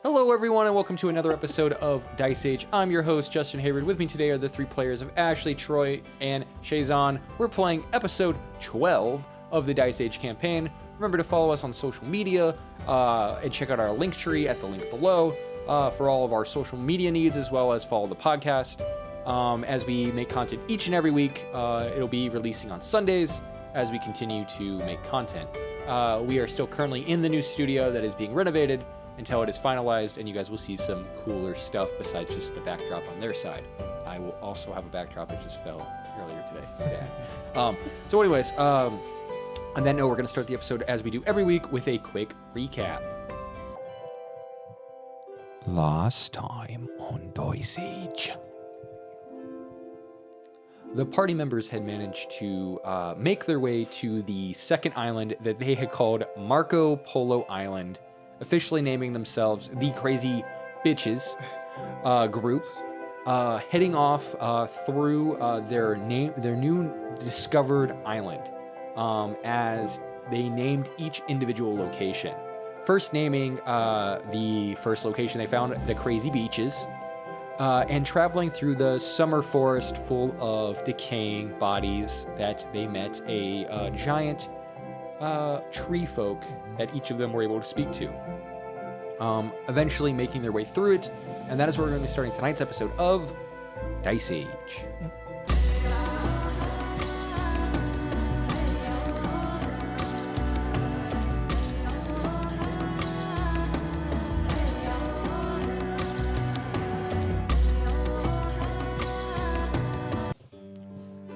Hello, everyone, and welcome to another episode of Dice Age. I'm your host, Justin Hayward. With me today are the three players of Ashleigh, Troy, and Shazion. We're playing episode 12 of the Dice Age campaign. Remember to follow us on social media and check out our link tree at the link below for all of our social media needs, as well as follow the podcast. As we make content each and every week, it'll be releasing on Sundays as we continue to make content. We are still currently in the new studio that is being renovated until it is finalized, and you guys will see some cooler stuff besides just the backdrop on their side. I will also have a backdrop that just fell earlier today. Sad. So anyways, on that note, we're going to start the episode as we do every week with a quick recap. Last time on Dice Age. The party members had managed to make their way to the second island that they had called Marco Polo Island, officially naming themselves the Crazy Bitches group, heading off through their new discovered island as they named each individual location. First naming the first location they found, the Crazy Beaches, and traveling through the summer forest full of decaying bodies that they met a giant tree folk that each of them were able to speak to. Eventually making their way through it, and that is where we're going to be starting tonight's episode of Dice Age.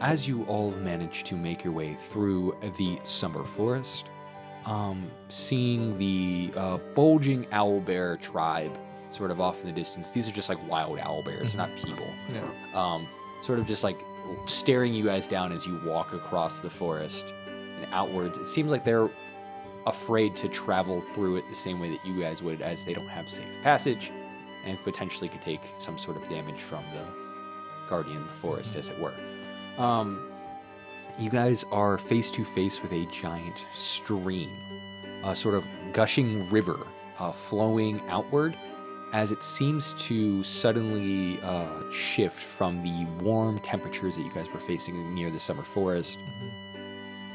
As you all manage to make your way through the summer forest, seeing the bulging owlbear tribe sort of off in the distance. These are just like wild owlbears, not people. Yeah. Sort of just like staring you guys down as you walk across the forest and outwards. It seems like they're afraid to travel through it the same way that you guys would, as they don't have safe passage and potentially could take some sort of damage from the guardian of the forest, as it were. You guys are face to face with a giant stream, a sort of gushing river flowing outward as it seems to suddenly shift from the warm temperatures that you guys were facing near the summer forest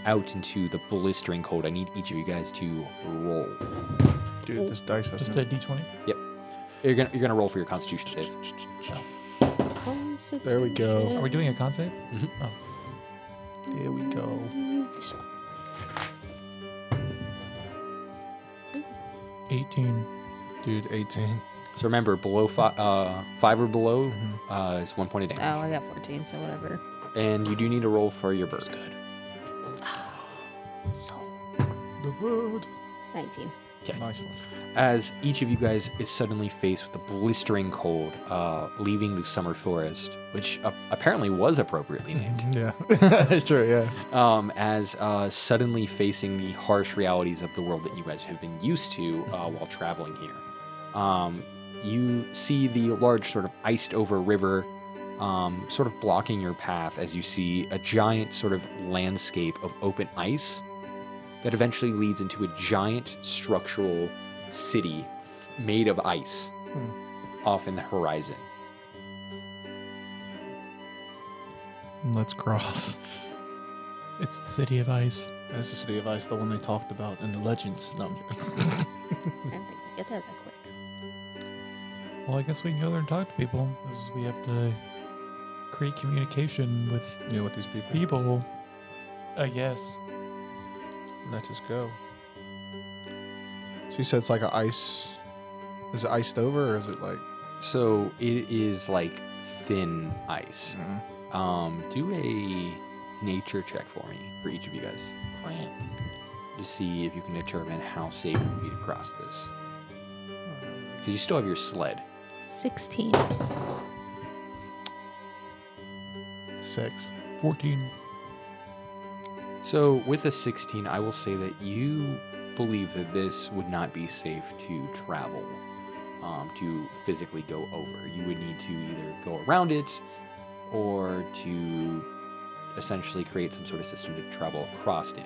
out into the blistering cold. I need each of you guys to roll. Dude, this dice has just a d20? Yep. You're gonna roll for your Constitution save. There we go. Are we doing a con save? Mm-hmm. Oh. Here we go. 18. Dude, 18. So remember, below 5 or below is 1 point of damage. Oh, I got 14, so whatever. And you do need to roll for your bird. So, The bird. 19. Okay. Nice one. As each of you guys is suddenly faced with the blistering cold, leaving the summer forest, which apparently was appropriately named. Yeah, that's true, yeah. As suddenly facing the harsh realities of the world that you guys have been used to while traveling here. You see the large sort of iced over river sort of blocking your path as you see a giant sort of landscape of open ice that eventually leads into a giant structural city made of ice off in the horizon. Let's cross. It's the City of Ice. That's the City of Ice, the one they talked about in the legends. No, I'm kidding. I didn't think we get that quick. Well, I guess we can go there and talk to people, because we have to create communication with Yeah, with these people. people, I guess. Let's just go. So you said it's like an ice. Is it iced over or is it like? So it is like thin ice. Do a nature check for me, for each of you guys. To see if you can determine how safe it would be to cross this. Because you still have your sled. 16. 6. 14. So with a 16, I will say that you believe that this would not be safe to travel, to physically go over. You would need to either go around it or to essentially create some sort of system to travel across it.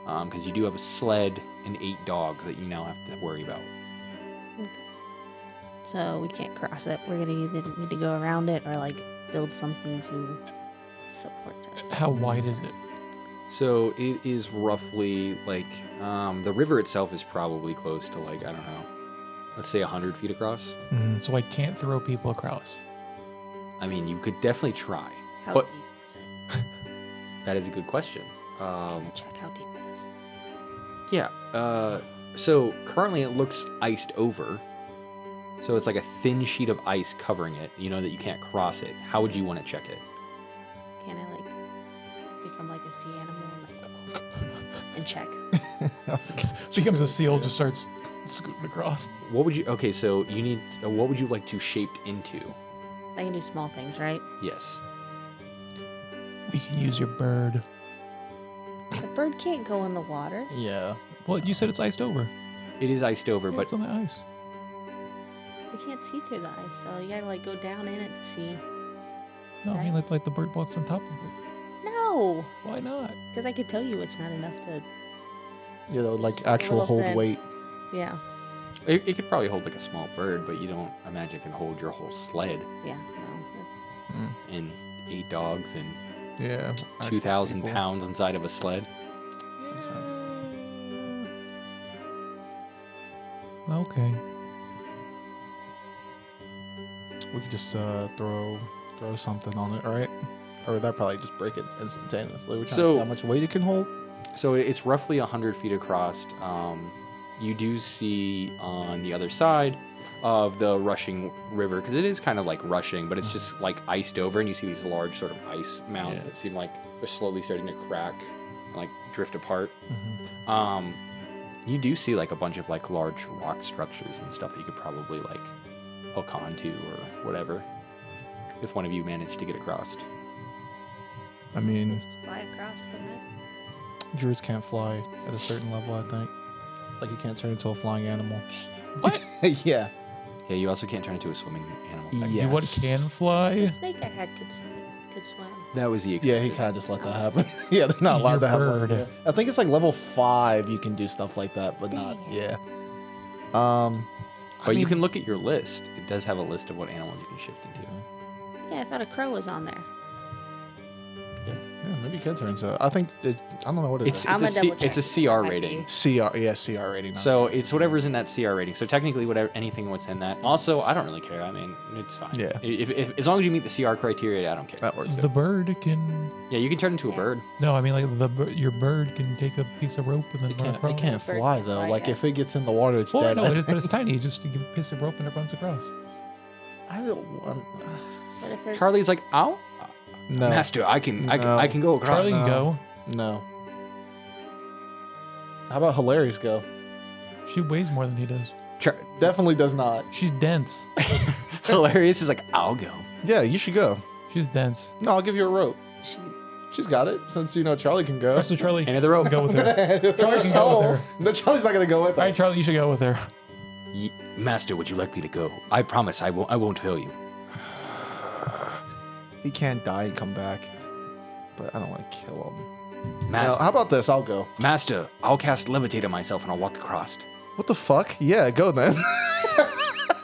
Because you do have a sled and 8 dogs that you now have to worry about. So we can't cross it. We're gonna either need to go around it or like build something to support us. How wide is it? So it is roughly like the river itself is probably close to like, I don't know, let's say 100 feet across. So I can't throw people across. I mean, you could definitely try. How But- deep is it? That is a good question. Can I check how deep it is? Yeah. So currently it looks iced over. So it's like a thin sheet of ice covering it. You know that you can't cross it. How would you want to check it? Can I like become like a sea animal and like and check? Becomes a seal, just starts scooting across. What would you? Okay, so you need. What would you like to shaped into? I can do small things, right? Yes. We can use your bird. The bird can't go in the water. Yeah. Well, you said it's iced over. It is iced over, Yeah, but it's on the ice. We can't see through the ice, so you gotta like go down in it to see. No, I mean like the bird walks on top of it. No, Why not? because I could tell you it's not enough to. You know, like Just a actual little hold thin. weight. Yeah, it could probably hold like a small bird, but you don't imagine it can hold your whole sled yeah, no. and 8 dogs and Yeah. 2,000 pounds inside of a sled. Makes sense. Okay. We could just throw something on it, right? Or would that probably just break it instantaneously? We're trying to So- see how much weight it can hold. So it's roughly 100 feet across. You do see on the other side of the rushing river, because it is kind of like rushing, but it's just like iced over, and you see these large sort of ice mounds Yeah. that seem like they're slowly starting to crack and like drift apart. You do see like a bunch of like large rock structures and stuff that you could probably like hook onto or whatever if one of you managed to get across. I mean, Fly across, couldn't I? Druids can't fly at a certain level, I think. Like you can't turn into a flying animal. What? Yeah. Yeah, you also can't turn into a swimming animal. Yeah. You what Yes. can The fly? snake I had could swim. That was the Yeah, exception. he kind of just let that happen. Yeah, they're not allowed Your to have bird. one. I think it's like level 5 you can do stuff like that, but not. Yeah. But you can look at your list. It does have a list of what animals you can shift into. Yeah, I thought a crow was on there. Yeah, maybe you can turn into. I think I don't know what it It's is. I'm it's a gonna double it's a check. CR Might rating. be. CR. Yeah, CR rating. now. So it's whatever's in that CR rating. So technically, whatever anything what's in that. Also, I don't really care. I mean, it's fine. Yeah. If as long as you meet the CR criteria, I don't care. that works. The bird can. Yeah, you can turn into a Yeah. bird. No, I mean like your bird can take a piece of rope and then run across. It can't Bird fly can't though. fly, Like yeah. if it gets in the water, it's Well, dead. no, but it's tiny. Just to give a piece of rope and it runs across. I don't want. But if there's Charlie's like, ow, No. master, I can No. I can go across. Charlie can go. No. How about Hilarious go? She weighs more than he does. Definitely does not. She's dense. Hilarious is like, I'll go. Yeah, you should go. She's dense. No, I'll give you a rope. she, She's got it since you know Charlie can go. So Charlie, End of the rope. go with her. Charlie Charlie can go with her. No, Charlie's not gonna go with All her. right, Charlie, you should go with her. Master, would you like me to go? I promise I won't fail you. He can't die and come back, but I don't want to kill him. Now, Master, how about this? I'll go. Master, I'll cast levitate on myself and I'll walk across. What the fuck? Yeah, go then.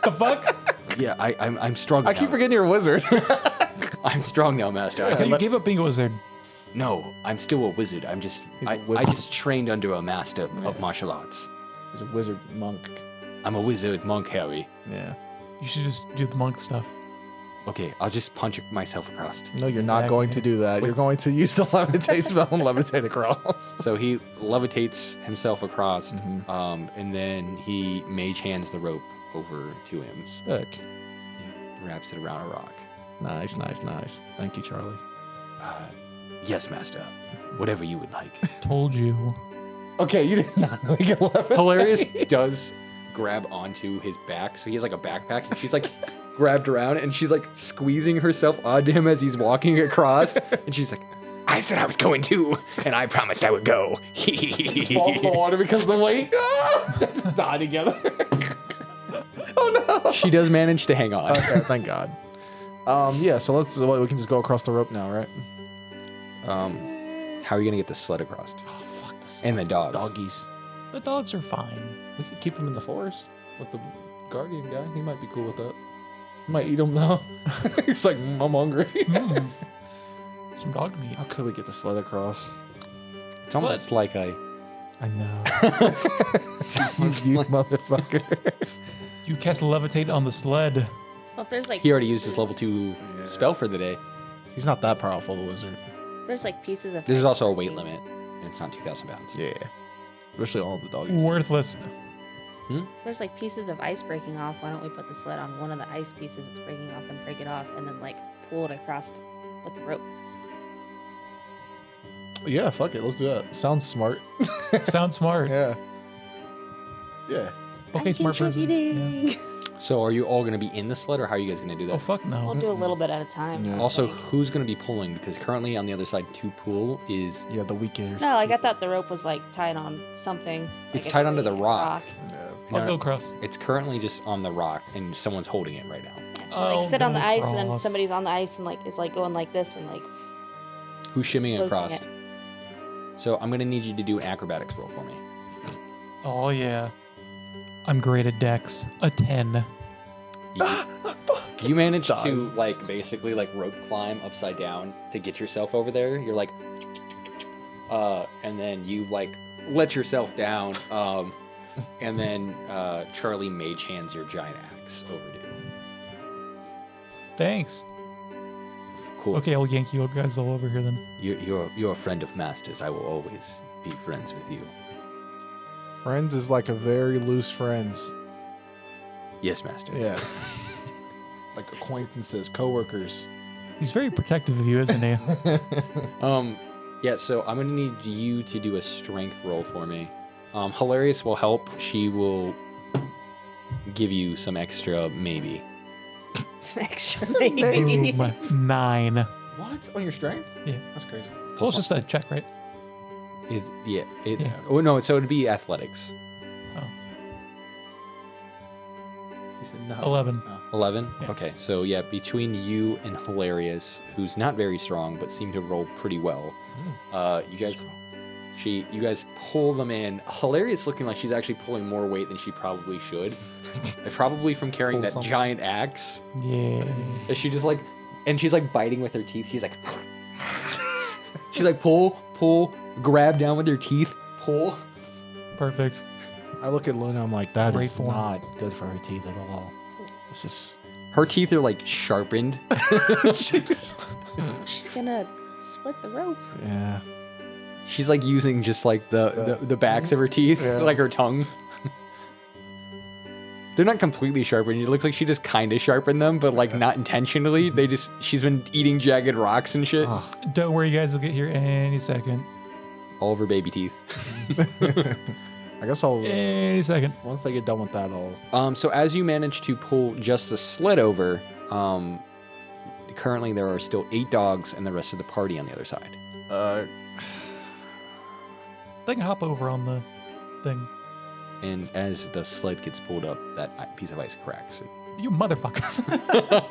The fuck? Yeah, I'm strong. I now. keep forgetting you're a wizard. I'm strong now, Master. So you gave up being a wizard. No, I'm still a wizard. I'm just He's a I wizard. just trained under a master of martial arts. He's a wizard monk. I'm a wizard monk, Harry. Yeah. You should just do the monk stuff. Okay, I'll just punch myself across. No, you're not going to do that. You're going to use the levitate spell and levitate across. So he levitates himself across, Mhm. and then he mage hands the rope over to him. Sick. He wraps it around a rock. Nice, nice, nice. Thank you, Charlie. Yes, Master. Whatever you would like. Told you. Okay, you did not know he could levitate. Hilarious does grab onto his back, so he has like a backpack, and she's like grabbed around, and she's like squeezing herself onto him as he's walking across, and she's like, I said I was going to, and I promised I would go. Just falls in the water because of the weight. Let's die together. Oh no. She does manage to hang on. Okay, thank God. Yeah, so we can just go across the rope now, right? How are you gonna get the sled across? Oh, fuck this. And the dogs. Doggies. The dogs are fine. We could keep them in the forest with the guardian guy. He might be cool with that. Might eat him though. He's like, I'm hungry. Some dog meat. How could we get the sled across? It's almost like I. I know. It's almost you like- motherfucker. You cast levitate on the sled. Well, if there's like He already used his level pieces- 2 spell for the day. He's not that powerful, the wizard. There's like pieces of. There's ice also a weight breaking- limit, and it's not 2,000 pounds. Yeah. Especially all the dogs. Worthless. There's like pieces of ice breaking off. Why don't we put the sled on one of the ice pieces that's breaking off, then break it off, and then like pull it across with the rope? Yeah, fuck it. Let's do that. Sounds smart. Sounds smart. Yeah. Yeah. Okay, I'm smart person. Yeah. contributing. So are you all going to be in the sled, or how are you guys going to do that? Oh fuck no. We'll do a little bit at a time. Yeah. Also, Like- who's going to be pulling? Because currently on the other side to pull is Yeah, the weekend. No, like I thought the rope was like tied on something. It's like a tied onto tree, the a rock. Yeah. I'll go across. It's currently just on the rock, and someone's holding it right now. Yeah, so, I'll like sit on the go ice, and then across. somebody's on the ice and like is like going like this and like Who's shimmying floating across? it. So I'm going to need you to do an acrobatics roll for me. Oh yeah. I'm great at dex. A 10. You manage Dies. to like basically like rope climb upside down to get yourself over there. You're like, and then you like let yourself down, and then Charlie mage hands your giant axe over to you. Thanks. Of course. Okay, I'll yank you guys all over here then. You're a friend of Master's. I will always be friends with you. Friends is like a very loose friends. Yes, Master. Yeah. Like acquaintances, coworkers. He's very protective of you, isn't he? Yeah, so I'm gonna need you to do a strength roll for me. Hilarious will help. She will give you some extra, maybe. Some extra maybe. Boom. 9. What? On your strength? Yeah. That's crazy. Well, it's just a check, right? It's Yeah. Oh no, so it'd be athletics. Oh. You said no. 11. 11. Yeah. Okay, so yeah, between you and Hilarious, who's not very strong but seemed to roll pretty well, you guys pull them in. Hilarious looking like she's actually pulling more weight than she probably should, probably from carrying Pull that something. giant axe. Yeah. And she just like, and she's like biting with her teeth. She's like, she's like pull, grab down with her teeth, pull. Perfect. I look at Luna, I'm like, that Great is form. not good for her teeth at all. This is... Her teeth are like sharpened. She's gonna split the rope. Yeah. She's like using just like the backs of her teeth, Yeah. like her tongue. They're not completely sharpened. It looks like she just kind of sharpened them, but like not intentionally. She's been eating jagged rocks and shit. Oh, Don't worry, you guys will get here any second. All of her baby teeth. I guess I'll... Any second. Once they get done with that, I'll... So as you manage to pull just the sled over, currently there are still 8 dogs and the rest of the party on the other side. They can hop over on the thing. And as the sled gets pulled up, that piece of ice cracks. You motherfucker.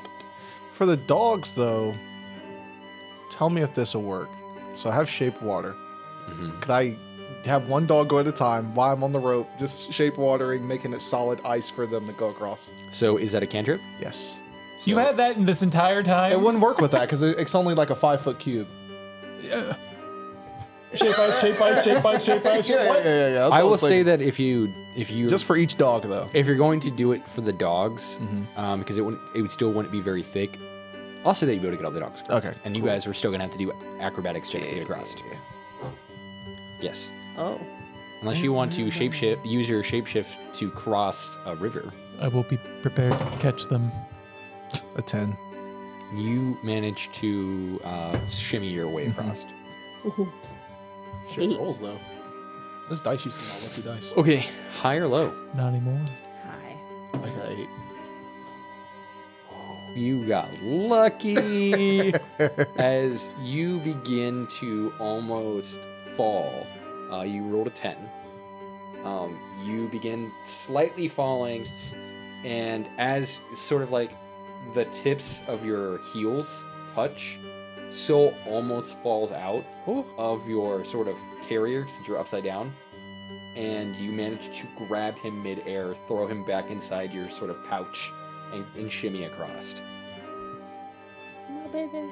For the dogs, though, tell me if this will work. So I have shape water. Mhm. Could I have one dog go at a time while I'm on the rope, just shape watering, making it solid ice for them to go across? So is that a cantrip? Yes. You had that in this entire time. It wouldn't work with that because it's only like a 5-foot cube. Shape ice, shape ice, shape ice, shape ice. Yeah. That's I what will was say thinking. that if you Just for each dog, though. if you're going to do it for the dogs, Mm-hmm. because it still wouldn't be very thick. I'll say that you'd be able to get all the dogs across. Okay, And you cool. guys are still gonna have to do acrobatics checks to get across. Yes. Oh. Unless you want to use your shapeshift to cross a river. I will be prepared to catch them. A 10. You manage to shimmy your way across. Shit Eight. rolls, though. This dice used to be not lucky dice. Okay, high or low? Not anymore. Hi. I got 8. You got lucky. As you begin to almost fall, you rolled a 10. You begin slightly falling, and as sort of like the tips of your heels touch, Soul almost falls out Ooh. of your sort of carrier since you're upside down. and you manage to grab him midair, throw him back inside your sort of pouch, and shimmy across. No, baby.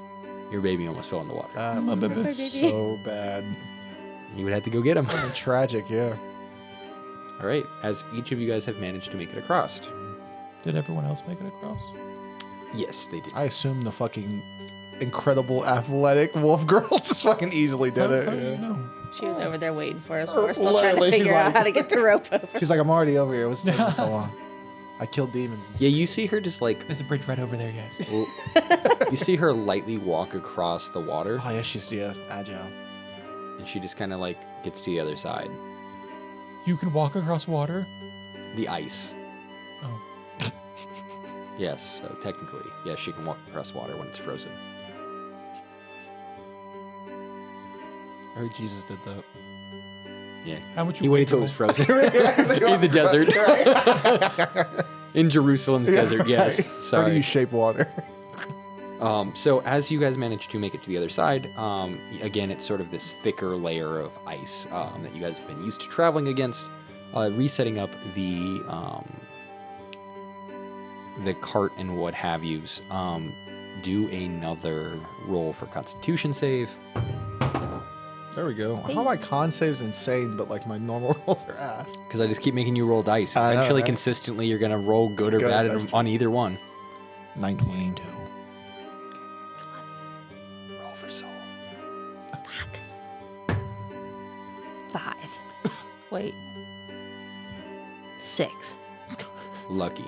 Your baby almost fell in the water. My baby. baby. So bad. You would have to go get him. Tragic, yeah. All right, as each of you guys have managed to make it across. Did everyone else make it across? Yes, they did. I assume the fucking incredible athletic wolf girl just fucking easily did it. How do you Yeah. know? She was over there waiting for us. We're still trying to Literally, she's figure out like- how to get the rope over. She's like, I'm already over here. What's taking so long? I killed demons. Yeah, you see her just like There's a bridge right over there, guys. you see her lightly walk across the water, Oh, yeah, she's agile. and she just kind of like gets to the other side. You can walk across water? The ice. Oh. Yes, so technically, yes, she can walk across water when it's frozen. I heard Jesus did that. Yeah. How much He waited till it was frozen. In the desert. In Jerusalem's desert, yes. How do Sorry. you shape water? So as you guys manage to make it to the other side, again, it's sort of this thicker layer of ice that you guys have been used to traveling against. Resetting up the cart and what have yous. Do another roll for Constitution save. There we go. How my con save's insane, but like my normal rolls are ass. Because I just keep making you roll dice. I know, Eventually, right? consistently, you're going to roll good or Good, bad that's on either one. 19. Roll for soul. 5. Wait. 6. Lucky.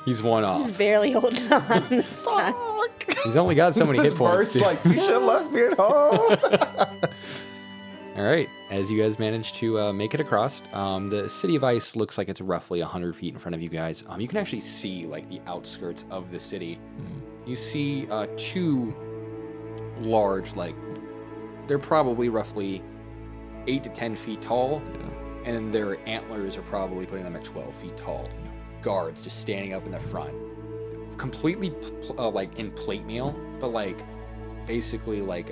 He's one He's off. barely holding on this time. He's only got so many hit This points. bird's Too. like, you should have left me at home. All right. As you guys manage to make it across, the city of ice looks like it's roughly 100 feet in front of you guys. You can actually see like the outskirts of the city. You see two large, like they're probably roughly 8 to 10 feet tall, and their antlers are probably putting them at 12 feet tall. Guards just standing up in the front, completely like in plate mail, but like basically like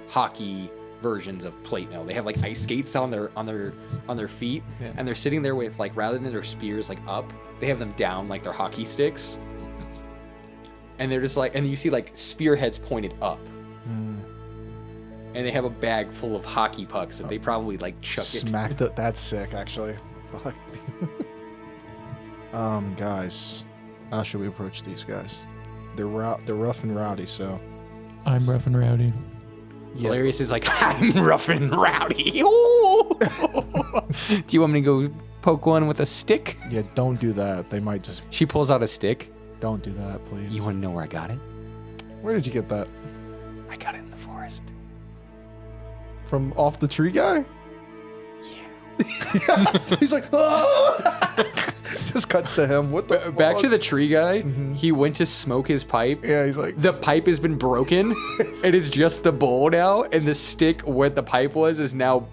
hockey versions of plate mail. They have like ice skates on their feet, and they're sitting there with like, rather than their spears like up, they have them down like their hockey sticks, and they're just like, and you see like spearheads pointed up. And they have a bag full of hockey pucks that they probably like chuck Smacked it. That's sick, actually. Fuck. Guys, how should we approach these guys? They're rough and rowdy, so. I'm rough and rowdy. Alfarious is like, I'm rough and rowdy. Ooh. Do you want me to go poke one with a stick? Yeah, don't do that. They might just. She pulls out a stick. Don't do that, please. You want to know where I got it? Where did you get that? I got it in the forest. From off the tree guy? Yeah. He's like, oh! Just cuts to him. What the Back fuck? to the tree guy. Mhm. He went to smoke his pipe. Yeah, he's like, The pipe has been broken. It is just the bowl now, and the stick where the pipe was is now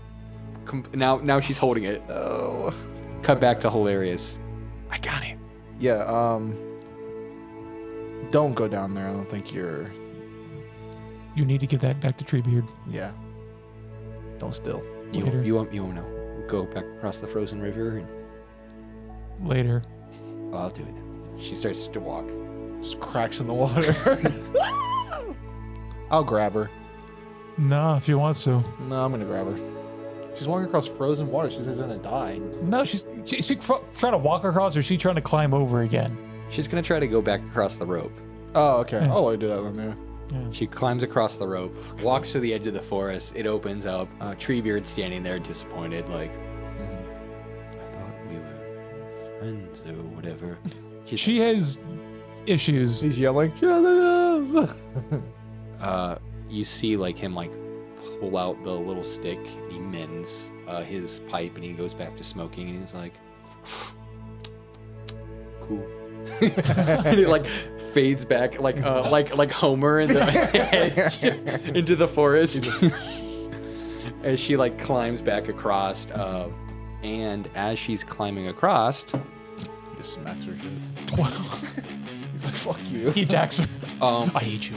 now she's holding it. oh. Cut back to Hilarious. I got it. Yeah, don't go down there. I don't think you're. You need to give that back to Treebeard. Yeah. Don't steal. Later. You won't know. Go back across the frozen river and Later. I'll do it. She starts to walk. Just cracks in the water. I'll grab her. No, if she wants to. No, I'm gonna grab her. She's walking across frozen water. She's gonna die. No, she's trying to walk across, or is she trying to climb over again? She's gonna try to go back across the rope. Oh, okay. Yeah. I'll let her do that then. Yeah. Yeah. She climbs across the rope, walks to the edge of the forest. It opens up. Treebeard standing there, disappointed, like, I thought we were friends or whatever. She has issues. He's yelling. "Yeah, You see, like him, like pull out the little stick. And he mends his pipe, and he goes back to smoking. And he's like, cool. And it like fades back, like Homer in the into the forest. As she like climbs back across, and as she's climbing across, He just smacks her shit. He's like, fuck you. He attacks her. I I hate you.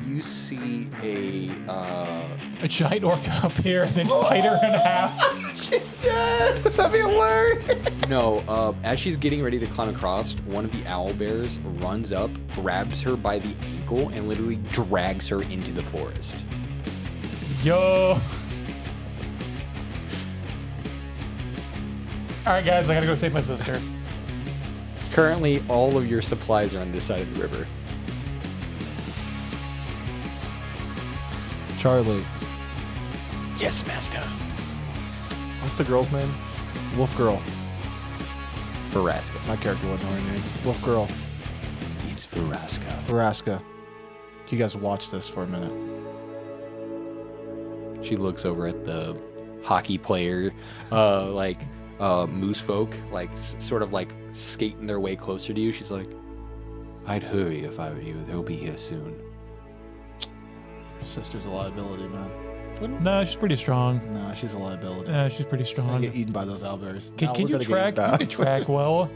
you see A giant orca appear and then bite her in half. She's dead. That'd be hilarious. no. As she's getting ready to climb across, one of the owl bears runs up, grabs her by the ankle, and literally drags her into the forest. Yo. All right, guys, I gotta go save my sister. Currently, all of your supplies are on this side of the river. Charlie. Yes, master. What's the girl's name? Wolf Girl. Veraska. My character wouldn't know her name. Wolf Girl. It's Veraska. Veraska. You guys watch this for a minute. She looks over at the hockey player, moose folk, sort of like skating their way closer to you. She's like, I'd hurry if I were you. They'll be here soon. Sister's a liability, man. No, she's pretty strong. No, she's a liability. She's pretty She's gonna strong. get eaten by those owlbears. Can you track? You can track well.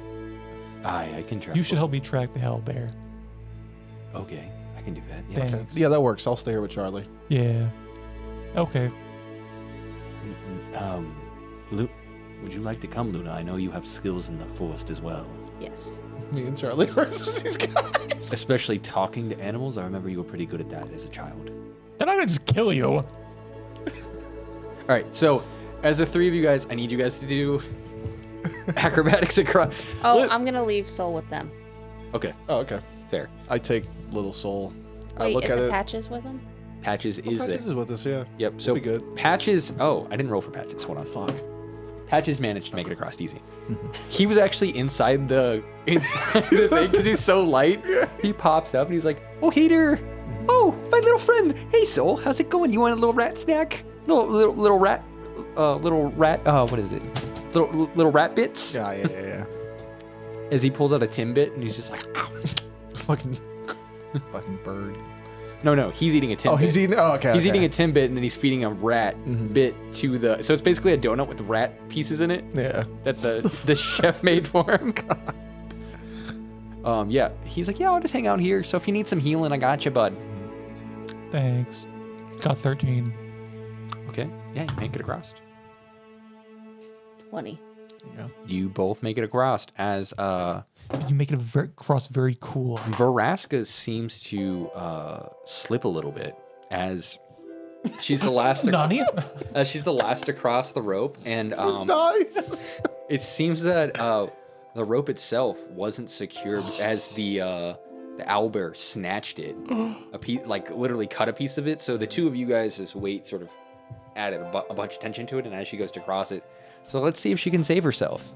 I can try. You should help me track the owlbear. Okay, I can do that. Yeah. Thanks. Yeah, that works. I'll stay here with Charlie. Yeah. Okay. Would you like to come, Luna? I know you have skills in the forest as well. Yes. Me and Charlie versus these guys. Especially talking to animals. I remember you were pretty good at that as a child. They're not gonna just kill you. All right, so as the three of you guys, I need you guys to do acrobatics across. Oh, I'm gonna leave Soul with them. Okay, Oh, okay. fair. I take Little Soul. I Wait, look is at it it. Patches with them? Patches is Patches there. is with us, yeah. Yep. So Be good. Patches. Oh, I didn't roll for Patches. Hold on. Fuck. Patches managed to make it across easy. He was actually inside the thing because he's so light. He pops up and he's like, "Oh, hey there. Oh, my little friend. Hey, Soul. How's it going? You want a little rat snack? Little rat. What is it? Little rat bits." Yeah. As he pulls out a Timbit and he's just like, "Ow." fucking bird. No, he's eating a Timbit. Oh, he's eating. Oh, okay. He's okay. eating a Timbit and then he's feeding a rat bit to the. So it's basically a donut with rat pieces in it. Yeah. That the chef made for him. Yeah. He's like, yeah, I'll just hang out here. So if you need some healing, I got you, bud. Thanks. Got 13. Okay. Yeah, you make it across. 20. Yeah. You both make it across as You make it across very cool. Veraska seems to slip a little bit as she's the last. Nani? As she's the last to cross the rope, and Nice. it seems that the rope itself wasn't secured as the owlbear snatched it. Literally cut a piece of it. So the two of you guys' weight sort of added a bunch of tension to it, and as she goes to cross it, so let's see if she can save herself.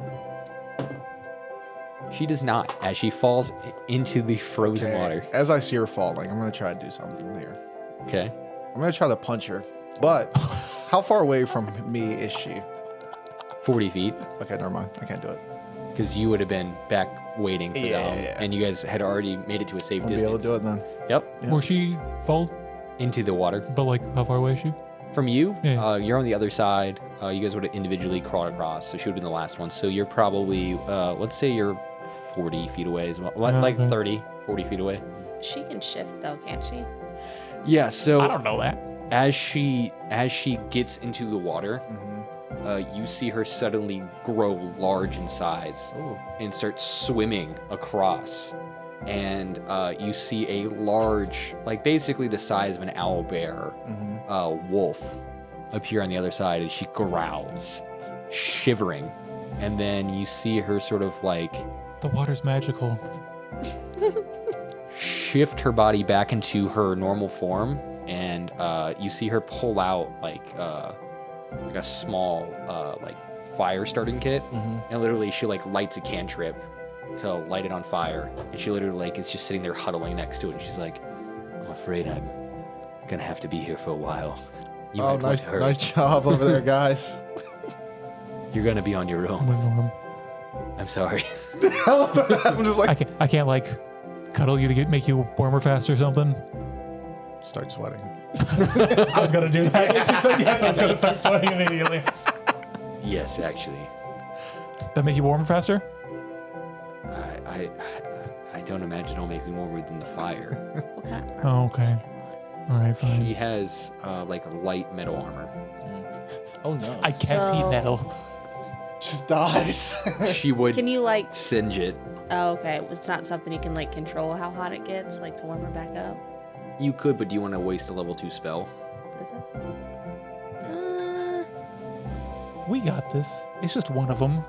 She does not, as she falls into the frozen water. As I see her falling, I'm gonna try to do something here. Okay. I'm gonna try to punch her. But how far away from me is she? 40 feet, Okay, never mind. I can't do it. because you would have been back waiting for them, Yeah. and you guys had already made it to a safe I'll be distance. able to do it then. Yep, Yeah. Where she fall, into the water. but like how far away is she? From you, Yeah. you're on the other side. You guys would have individually crawled across, so she would have been the last one. So you're probably, let's say you're 40 feet away as well. Like Okay. 30, 40 feet away. She can shift though, can't she? Yeah, so I don't know that. as she gets into the water, Mm-hmm. you see her suddenly grow large in size and start swimming across. And you see a large, like basically the size of an owl bear, wolf appear on the other side as she growls, shivering. And then you see her sort of like The water's magical. shift her body back into her normal form, and you see her pull out like a small like fire starting kit, and literally she like lights a cantrip to light it on fire, and she literally like is just sitting there huddling next to it, and she's like, I'm afraid I'm gonna have to be here for a while. You Oh, might want to hurry. nice job over there, guys. You're gonna be on your I'm own. waiting for him. I'm sorry. I'm just like I can't like cuddle you to make you warmer fast or something. start sweating. I was gonna do that. She said yes. I was gonna start sweating immediately. Yes, actually. That make you warmer faster? I don't imagine it'll make me warmer than the fire. What kind of Oh, okay. All right, fine. She has like light metal armor. Oh no. I guess heat So- metal. just dies. She would Can you like? singe it. Oh, okay. It's not something you can like control how hot it gets, like to warm her back up. You could, but do you want to waste a level 2 spell? Is it? We got this. It's just one of them.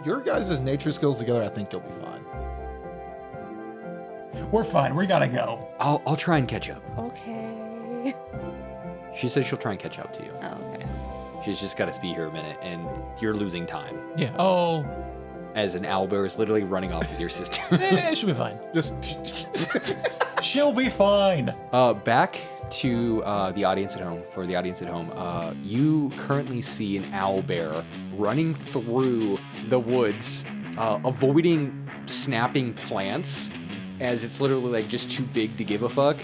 Your guys' nature skills together, I think you'll be fine. We're fine. We gotta go. I'll try and catch up. Okay. She says she'll try and catch up to you. Oh, okay. She's just got to be here a minute, and you're losing time. Yeah. Oh, As an owlbear is literally running off with your sister. she'll be fine. Just She'll be fine. Back to the audience at home. For the audience at home, you currently see an owlbear running through the woods, avoiding snapping plants, as it's literally like just too big to give a fuck.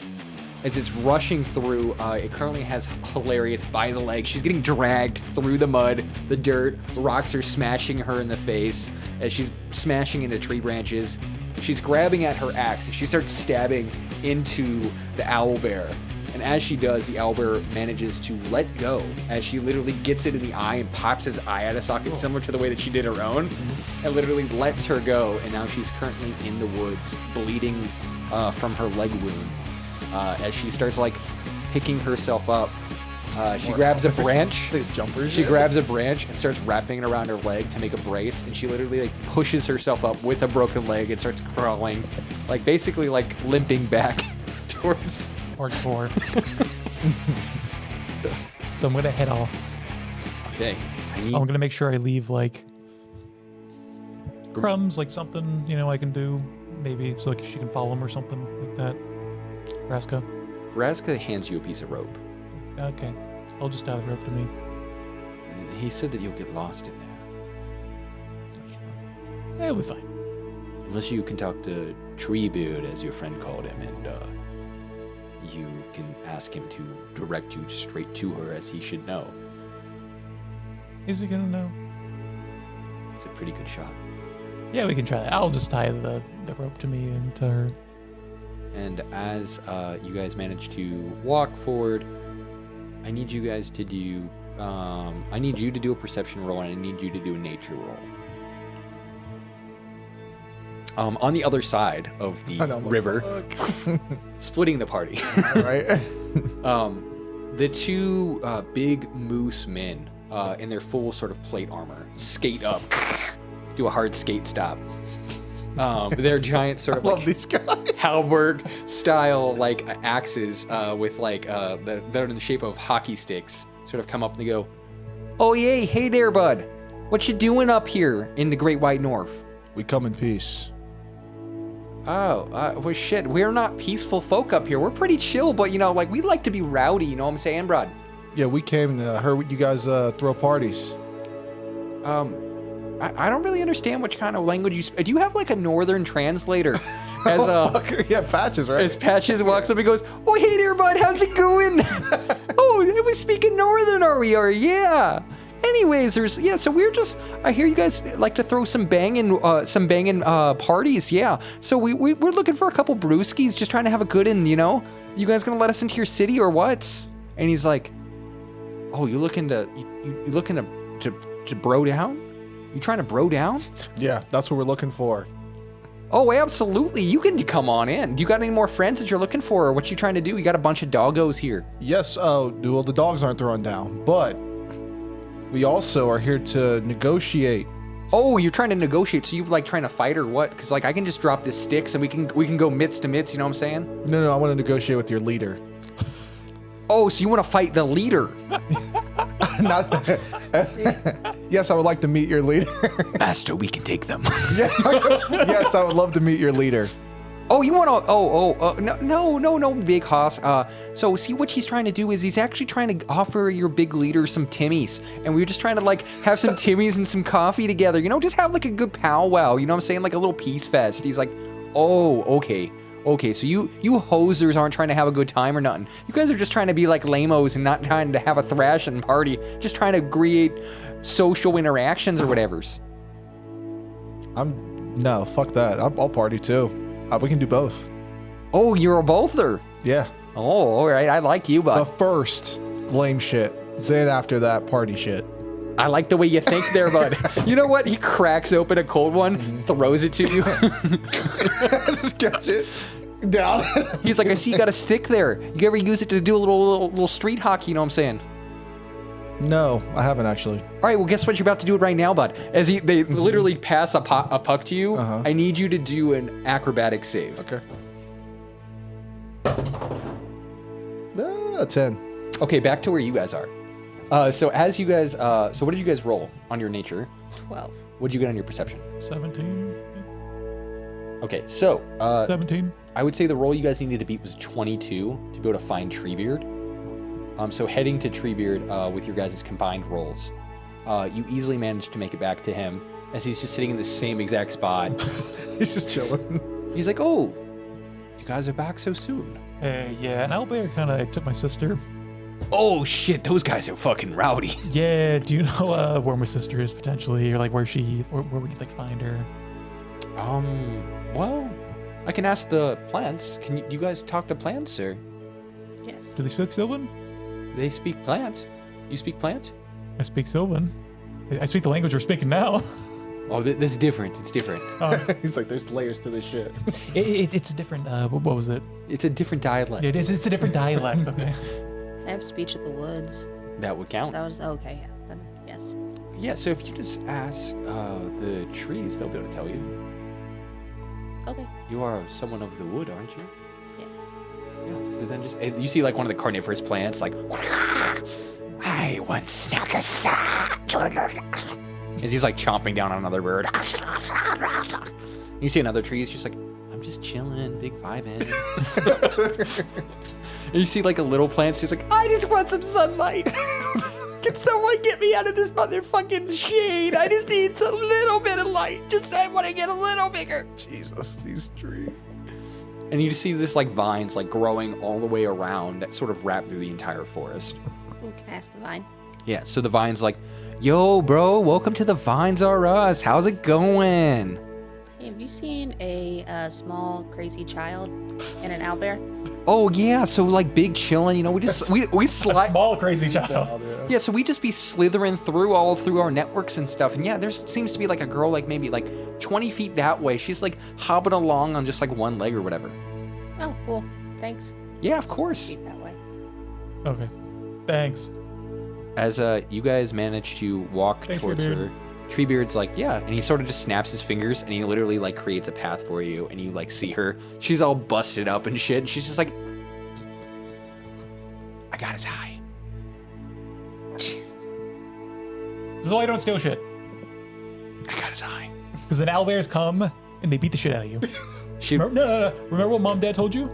As it's rushing through, it currently has Hilarious by the leg. She's getting dragged through the mud, the dirt. Rocks are smashing her in the face as she's smashing into tree branches. She's grabbing at her axe. She starts stabbing into the owlbear. And as she does, the owlbear manages to let go as she literally gets it in the eye and pops his eye out of socket, similar to the way that she did her own, and literally lets her go. And now she's currently in the woods, bleeding from her leg wound. As she starts like picking herself up, she grabs a branch. these jumpers. She grabs a branch and starts wrapping it around her leg to make a brace, and she literally like pushes herself up with a broken leg and starts crawling, like basically like limping back towards. Hardcore. So I'm gonna head off. Okay, I need I'm gonna make sure I leave like crumbs, like something I can do, maybe so like she can follow him or something like that. Vraska. Vraska hands you a piece of rope. Okay, I'll just tie the rope to me. And he said that you'll get lost in there. Yeah, we're fine. Unless you can talk to Treebeard, as your friend called him, and you can ask him to direct you straight to her, as he should know. Is he gonna know? He's a pretty good shot. Yeah, we can try that. I'll just tie the rope to me and to her. And as you guys manage to walk forward, I need you guys to do. I need you to do a perception roll, and I need you to do a nature roll. On the other side of the river, splitting the party, Right. the two big moose men in their full sort of plate armor skate up, do a hard skate stop. They're giant sort of Love like these guys. halberd style like axes with like they're in the shape of hockey sticks. Sort of come up and they go, "Oh yay, hey there, bud. What you doing up here in the Great White North?" We come in peace. Oh, well shit, we're not peaceful folk up here. We're pretty chill, but like we like to be rowdy. You know what I'm saying, bud? Yeah, we came to heard you guys throw parties. I don't really understand which kind of language you speak. Do you have like a northern translator? As Yeah, Patches, right? As Patches walks up and goes, "Oh, hey there, bud. How's it going? Oh, we speaking northern, are we? Or yeah. Anyways, so we're just. I hear you guys like to throw some banging parties. Yeah. So we're looking for a couple brewskis, just trying to have a good one. You guys gonna let us into your city or what?" And he's like, "Oh, you looking to bro down? You trying to bro down?" Yeah, that's what we're looking for. Oh, absolutely. You can come on in. You got any more friends that you're looking for, or what you trying to do? You got a bunch of doggos here. Yes, well, the dogs aren't thrown down, but we also are here to negotiate. Oh, you're trying to negotiate, so you like trying to fight or what? Because like I can just drop this sticks and we can go midst to midst, you know what I'm saying? No, I want to negotiate with your leader. Oh, so you want to fight the leader? Yes, I would like to meet your leader. Master, we can take them. Yes, I would love to meet your leader. Oh, you want to? No, big hoss. So see what he's trying to do is he's actually trying to offer your big leader some timmies, and we were just trying to like have some timmies and some coffee together. Just have like a good powwow. You know what I'm saying? Like a little peace fest. He's like, oh, okay. Okay, so you hosers aren't trying to have a good time or nothing. You guys are just trying to be like lamos and not trying to have a thrashing party. Just trying to create social interactions or whatevers. No, fuck that. I'll party too. We can do both. Oh, you're a bother. Yeah. Oh, all right. I like you, The but first lame shit. Then after that, party shit. I like the way you think there, bud. You know what? He cracks open a cold one, throws it to you. Just catch it down. He's like, I see you got a stick there. You ever use it to do a little street hockey? You know what I'm saying? No, I haven't actually. All right, well, guess what? You're about to do it right now, bud. As they literally pass a puck to you, I need you to do an acrobatic save. Okay. 10. Okay, back to where you guys are. So as you guys, so what did you guys roll on your nature? 12. What did you get on your perception? 17. Okay, so 17. I would say the roll you guys needed to beat was 22 to be able to find Treebeard. So heading to Treebeard with your guys' combined rolls, you easily managed to make it back to him as he's just sitting in the same exact spot. He's just chilling. He's like, oh, you guys are back so soon. Yeah, an owlbear kind of took my sister. Oh shit, those guys are fucking rowdy. Yeah, do you know where my sister is potentially, or like where we could like find her? Well, I can ask the plants. Can you guys talk to plants, or Yes. Do they speak Sylvan? they speak plant? You speak plant? I speak Sylvan. I speak the language we're speaking now. Oh, this is different. It's different. He's like, there's layers to this shit. It's a different. What was it? It's a different dialect. It is. It's a different dialect. Okay. I have speech of the woods. That would count. That was okay. Yeah. Then yes. Yeah, so if you just ask the trees, they'll be able to tell you. Okay. You are someone of the wood, aren't you? Yes. Yeah, so then just, you see like one of the carnivorous plants, like, I once snuck a sack. As he's like chomping down on another bird. You see another tree, he's just like, I'm just chilling, big vibing. And you see like a little plant, she's like, I just want some sunlight. Can someone get me out of this motherfucking shade? I just need a little bit of light. I want to get a little bigger. Jesus, these trees. And you just see this like vines like growing all the way around that sort of wrap through the entire forest. Ooh, can I ask the vine? Yeah, so the vine's like, yo, bro, welcome to the Vines R Us. How's it going? Hey, have you seen a small crazy child and an owlbear? Oh yeah, so like big chillin', you know, we just we slide. Small crazy child. Yeah, so we just be slithering through our networks and stuff. And yeah, there seems to be like a girl like maybe like 20 feet that way. She's like hopping along on just like one leg or whatever. Oh, cool. Thanks. Yeah, of course. Keep that way. Okay. Thanks. As you guys manage to walk Thanks, towards Treebeard. her, Treebeard's like, yeah, and he sort of just snaps his fingers and he literally like creates a path for you, and you like see her. She's all busted up and shit, and she's just like, I got his eye. This is why I don't steal shit. I got his eye. Because then owlbears come and they beat the shit out of you. She, No. Remember what mom and dad told you?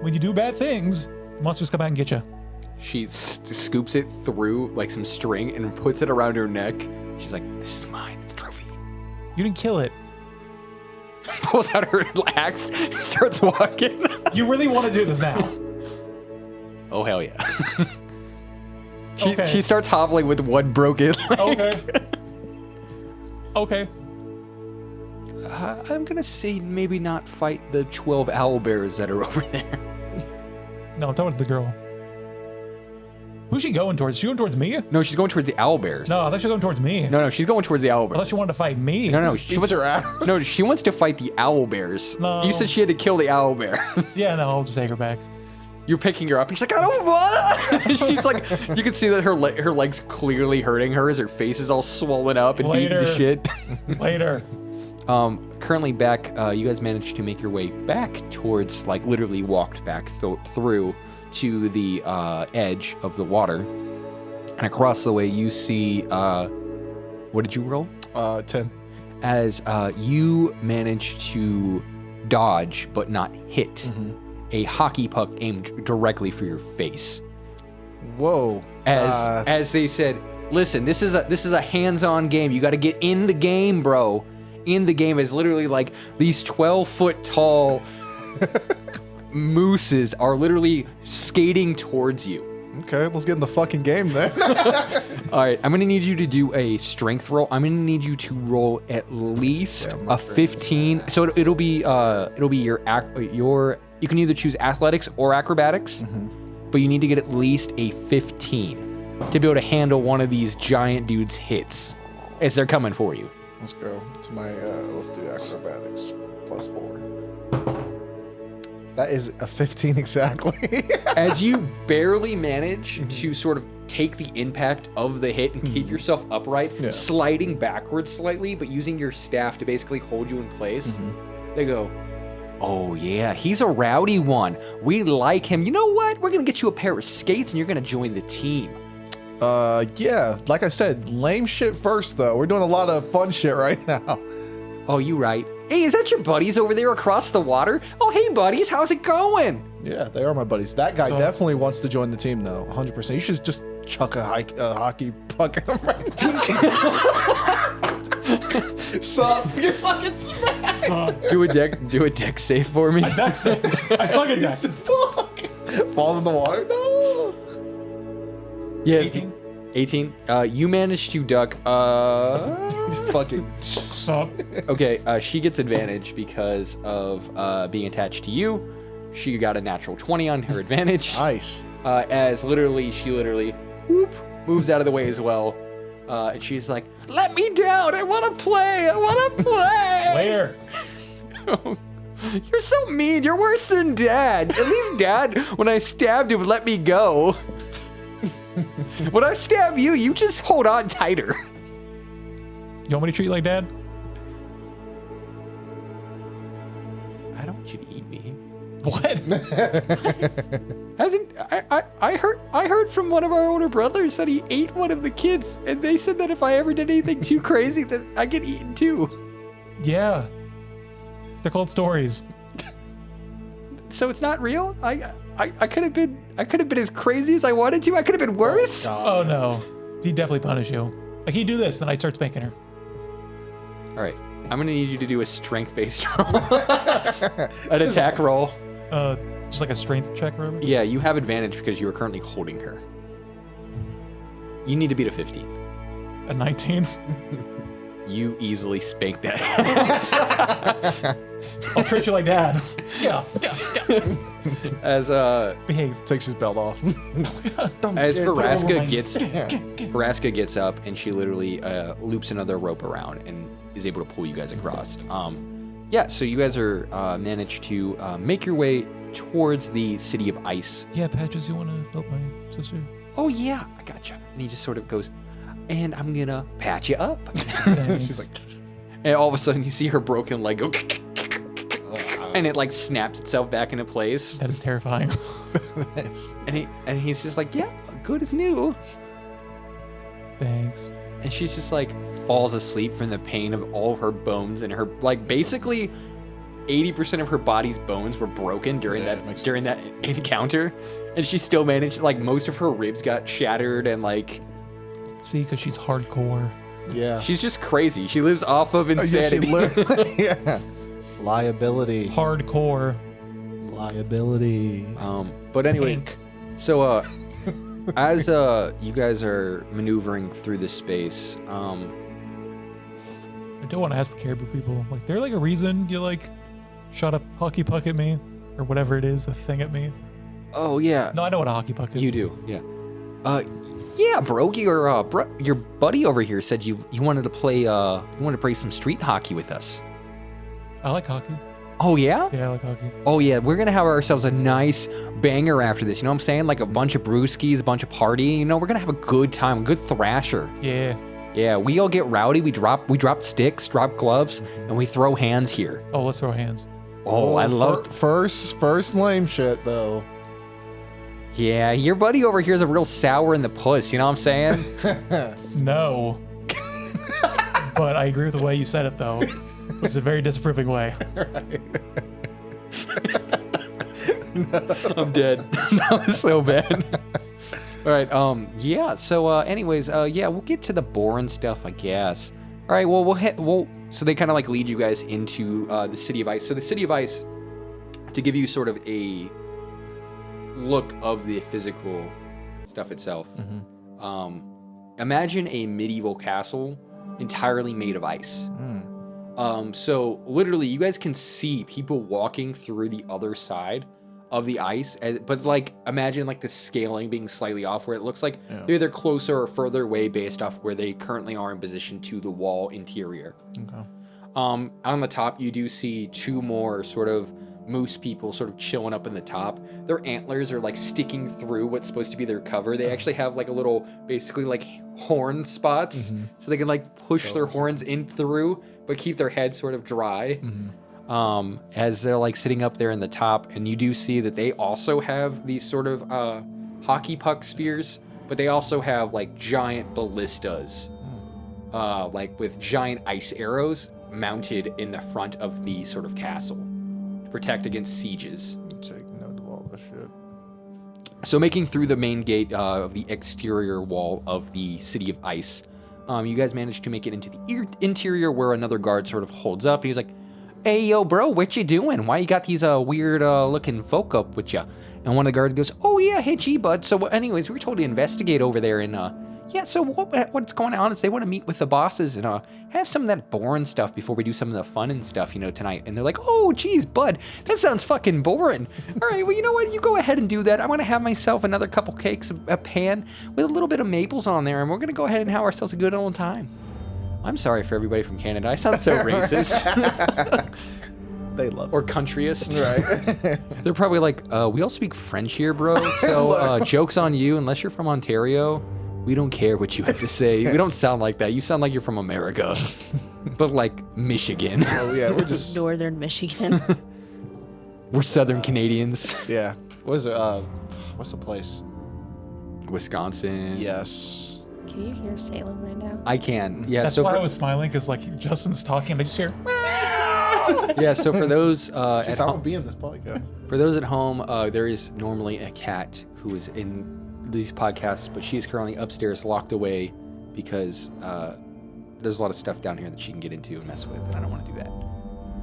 When you do bad things, the monsters come out and get you. she scoops it through like some string and puts it around her neck. She's like, this is mine. It's a trophy. You didn't kill it. Pulls out her axe and starts walking. You really want to do this now? Oh, hell yeah. Okay. She starts hobbling with one broken leg. Okay. Okay. I'm gonna say maybe not fight the 12 owlbears that are over there. No, I'm talking to the girl. Who's she going towards? She going towards me? No, she's going towards the owlbears. No, I thought she was going towards me. No, she's going towards the I owlbears. thought she wanted to fight me. No, she wants her ass. No, she wants to fight the owlbears. No. You said she had to kill the owlbear. Yeah, no, I'll just take her back. You're picking her up, and she's like, I don't wanna. She's like, you can see that her legs clearly hurting her as her face is all swollen up and beating to Later. shit. Later. Currently back, you guys managed to make your way back towards, like, literally walked back through to the edge of the water. And across the way, you see, what did you roll? 10. As you managed to dodge but not hit a hockey puck aimed directly for your face. Whoa. As they said, listen, this is a hands-on game. You got to get in the game, bro. In the game is literally like these 12-foot tall mooses are literally skating towards you. Okay, let's get in the fucking game then. All right, I'm gonna need you to do a strength roll. I'm gonna need you to roll at least Yeah, my a 15. So it'll be your You can either choose athletics or acrobatics, but you need to get at least a 15 to be able to handle one of these giant dudes' hits as they're coming for you. Let's go to my, let's do acrobatics +4. That is a 15 exactly. As you barely manage to sort of take the impact of the hit and keep yourself upright, sliding backwards slightly, but using your staff to basically hold you in place, they go, oh yeah, he's a rowdy one. We like him. You know what? We're gonna get you a pair of skates and you're gonna join the team. Yeah, like I said, lame shit first though. We're doing a lot of fun shit right now. Oh, you right. Hey, is that your buddies over there across the water? Oh, hey buddies, how's it going? Yeah, they are my buddies. That guy definitely wants to join the team though, 100%. You should just chuck a hockey puck at him right now. Sup? Gets fucking smacked. Do a deck save for me. Deck save. I suck at deck. Fuck. Falls in the water. No. Yeah. 18. 18. You managed to duck. Fucking. Sup? Okay. She gets advantage because of being attached to you. She got a natural 20 on her advantage. Nice. As she literally whoop, moves out of the way as well. And she's like, "Let me down! I want to play! I want to play!" Later. You're so mean. You're worse than Dad. At least Dad, when I stabbed him, would let me go. When I stab you, you just hold on tighter. You want me to treat you like Dad? I don't want you to eat me. What? Hasn't I heard from one of our older brothers that he ate one of the kids, and they said that if I ever did anything too crazy, that I get eaten too. Yeah. They're called stories. So it's not real. I could have been as crazy as I wanted to. I could have been worse. Oh no. He'd definitely punish you. Like he'd do this, and I'd start spanking her. All right, I'm gonna need you to do a strength-based roll, an attack roll. Just like a strength check or whatever? Yeah, you have advantage because you are currently holding her. You need to beat a 15. A 19? You easily spank that ass. I'll treat you like Dad. Yeah. As Behave. Takes his belt off. as Veraska gets up and she literally loops another rope around and is able to pull you guys across. Yeah, so you guys are managed to make your way towards the city of ice. Yeah, Patches, you want to help my sister? Oh yeah, I gotcha. And he just sort of goes, and I'm gonna patch you up. She's like, And all of a sudden you see her broken leg go, and it like snaps itself back into place. That is terrifying. nice. And he's just like, yeah, good as new. Thanks. And she's just like falls asleep from the pain of all of her bones and her like basically 80% of her body's bones were broken during that encounter, and she still managed, like, most of her ribs got shattered and like. See, because she's hardcore. Yeah. She's just crazy. She lives off of insanity. Yeah. Liability. Hardcore. Liability. But anyway, Pink. so as you guys are maneuvering through this space, I don't want to ask the caribou people. Like, there like a reason you like shot a hockey puck at me, or whatever it is, a thing at me? oh yeah, No, I know what a hockey puck is. you do, yeah. Yeah, bro, your buddy over here said you wanted to play some street hockey with us. I like hockey. Oh yeah? Yeah, I like hockey. Oh yeah, we're gonna have ourselves a nice banger after this. You know what I'm saying? Like a bunch of brewskis, a bunch of party. You know, we're gonna have a good time, a good thrasher. Yeah. Yeah, we all get rowdy. We drop sticks, drop gloves, and we throw hands here. Oh, let's throw hands. Oh, I love. First lame shit though. Yeah, your buddy over here is a real sour in the puss. You know what I'm saying? No. But I agree with the way you said it, though. It's a very disapproving way. I'm dead. That was so bad. All right. Yeah. So, anyways, yeah, we'll get to the boring stuff, I guess. All right. Well, so they kind of like lead you guys into the City of Ice. So the City of Ice, to give you sort of a look of the physical stuff itself. Imagine a medieval castle entirely made of ice. So literally, you guys can see people walking through the other side of the ice, but it's like, imagine like the scaling being slightly off, where it looks like they're either closer or further away based off where they currently are in position to the wall interior. Okay. On the top, you do see 2 more sort of moose people sort of chilling up in the top. Their antlers are like sticking through what's supposed to be their cover. They actually have like a little, basically like horn spots, so they can like push their horns in through, but keep their head sort of dry. As they're like sitting up there in the top. And you do see that they also have these sort of hockey puck spears, but they also have like giant ballistas, like with giant ice arrows mounted in the front of the sort of castle to protect against sieges. Take note of all this shit. So making through the main gate of the exterior wall of the City of Ice, you guys managed to make it into the interior, where another guard sort of holds up. And he's like, "Hey, yo, bro, what you doing? Why you got these weird looking folk up with you?" And one of the guards goes, "Oh, yeah, hey, gee, bud. So anyways, we were told to investigate over there, and yeah, so what's going on is they want to meet with the bosses and have some of that boring stuff before we do some of the fun and stuff, tonight." And they're like, "Oh, geez, bud, that sounds fucking boring. All right, well, you know what? You go ahead and do that. I'm going to have myself another couple cakes, a pan with a little bit of maples on there, and we're going to go ahead and have ourselves a good old time." I'm sorry for everybody from Canada. I sound so racist. They love Or countryist. Right. They're probably like, "We all speak French here, bro, so joke's on you. Unless you're from Ontario, we don't care what you have to say. We don't sound like that. You sound like you're from America." But like Michigan. Oh, yeah, we're just... Northern Michigan. We're Southern Canadians. Yeah. What is it? What's the place? Wisconsin. Yes. Can you hear Salem right now? I can. Yeah, That's so why for, I was smiling, because like Justin's talking, and I just hear. yeah, so for those at She's how home, would be in this podcast. for those at home, there is normally a cat who is in these podcasts, but she is currently upstairs locked away because there's a lot of stuff down here that she can get into and mess with, and I don't want to do that.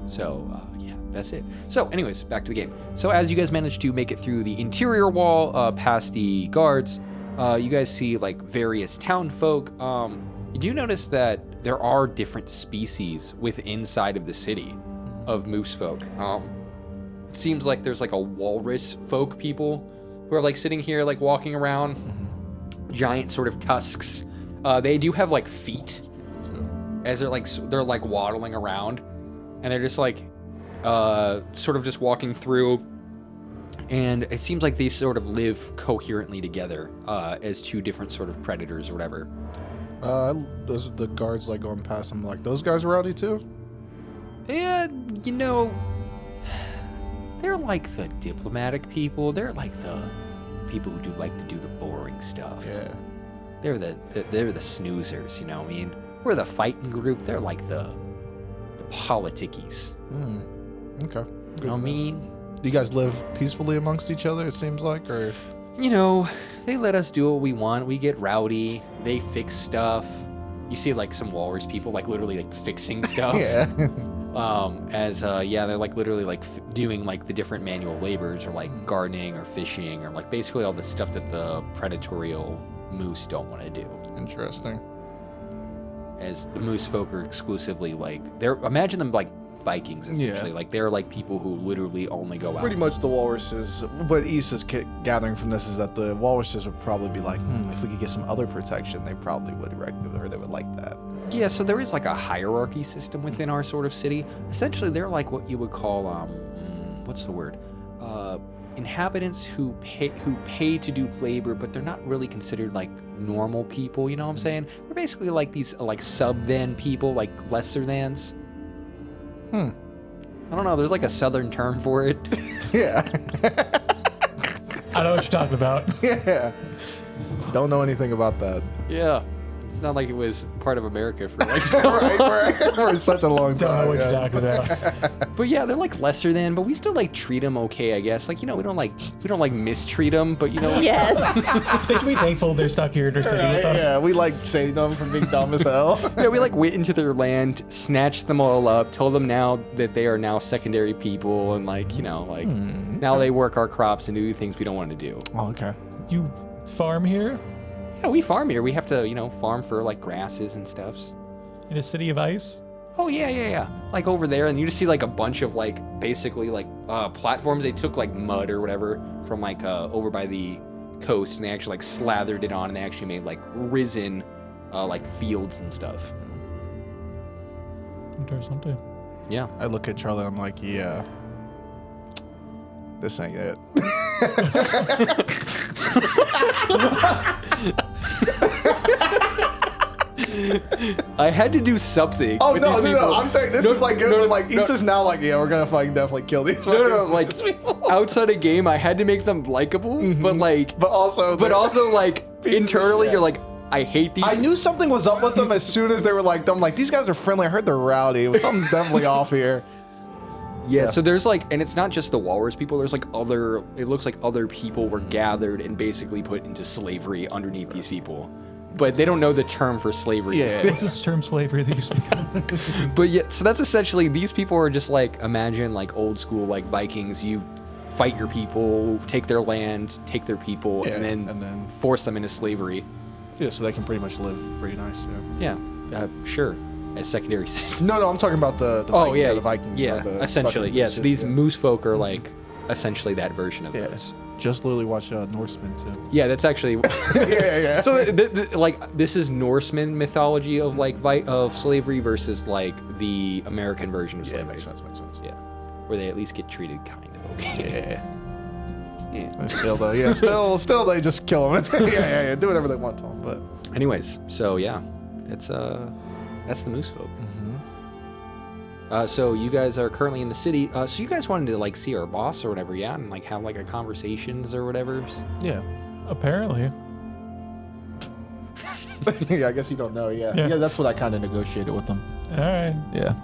So yeah, that's it. So anyways, back to the game. So as you guys manage to make it through the interior wall, past the guards, you guys see like various town folk. You do notice that there are different species inside of the city of moose folk. It seems like there's like a walrus folk people who are like sitting here like walking around, giant sort of tusks. They do have like feet as they're like waddling around, and they're just like sort of just walking through. And it seems like they sort of live coherently together as 2 different sort of predators or whatever. Those the guards like going past them, like, those guys are rowdy too? And they're like the diplomatic people. They're like the people who like to do the boring stuff. Yeah. They're the snoozers, you know what I mean? We're the fighting group. They're like the politickies. Okay. You know what I mean? Do you guys live peacefully amongst each other, it seems like, or? They let us do what we want. We get rowdy. They fix stuff. You see like some walrus people like literally like fixing stuff. Yeah. They're like literally like doing like the different manual labors or like gardening or fishing or like basically all the stuff that the predatorial moose don't want to do. Interesting. As the moose folk are exclusively like, imagine them like Vikings essentially. Like they're like people who literally only go out. Pretty much the walruses. What Issa's gathering from this is that the walruses would probably be like, if we could get some other protection, they probably would recognize, or they would like that. Yeah, so there is like a hierarchy system within our sort of city. Essentially, they're like what you would call, what's the word? Inhabitants who pay to do labor, but they're not really considered like normal people. You know what I'm saying? They're basically like these like sub-than people, like lesser thans. I don't know. There's like a southern term for it. Yeah. I know what you're talking about. Yeah. Don't know anything about that. Yeah. It's not like it was part of America for like for such a long time. Don't know what you're talking about. But yeah, they're like lesser than, but we still like treat them okay, I guess. Like, we don't like mistreat them, but Yes. They should be thankful they're stuck here in their city with us. Yeah, we like saved them from being dumb as hell. yeah, we like went into their land, snatched them all up, told them now that they are now secondary people, and now they work our crops and do things we don't want to do. Oh, okay. You farm here Yeah, we farm here. We have to, farm for like grasses and stuffs. in a city of ice? Oh yeah. Like over there, and you just see like a bunch of like basically like platforms. They took like mud or whatever from like over by the coast, and they actually like slathered it on, and they actually made like risen like fields and stuff. Interesting. Yeah. I look at Charlie and I'm like, yeah, this ain't it. I had to do something. Oh with no, these no, people. no! I'm saying this is like good. Like Issa's now like, yeah, we're gonna fucking definitely kill these. No, like these people. outside of game, I had to make them likable, but like, But also like pieces of internally, shit. you're like, I hate these. I knew something was up with them as soon as they were like, I'm like, these guys are friendly. I heard they're rowdy. Something's definitely off here. Yeah, so there's like, and it's not just the walrus people, there's like other, it looks like other people were gathered and basically put into slavery underneath these people. But they don't know the term for slavery. Yeah. What's this term slavery that you speak of? But yeah, so that's essentially, these people are just like, imagine like old school, like Vikings, you fight your people, take their land, take their people, Yeah, and then force them into slavery. Yeah, so they can pretty much live pretty nice. Yeah. Yeah, sure, as secondary citizens. No, I'm talking about the Oh Viking, yeah, the Vikings. yeah, the essentially, fucking yeah. So these yeah. moose folk are like essentially that version of Yeah. those. Just literally watch Norsemen too. Yeah, that's actually. yeah. So like this is Norseman mythology of like of slavery versus like the American version of Yeah, slavery. makes sense. Yeah, where they at least get treated kind of okay. Yeah. Yeah. Still though, yeah, still they just kill them. yeah. Do whatever they want to them, but. Anyways, so yeah, that's the moose folk. So you guys are currently in the city. So you guys wanted to like see our boss or whatever, yeah, and like have like a conversations or whatever. Yeah. Apparently. Yeah, I guess you don't know. Yeah. Yeah. Yeah, that's what I kind of negotiated with them. All right. Yeah.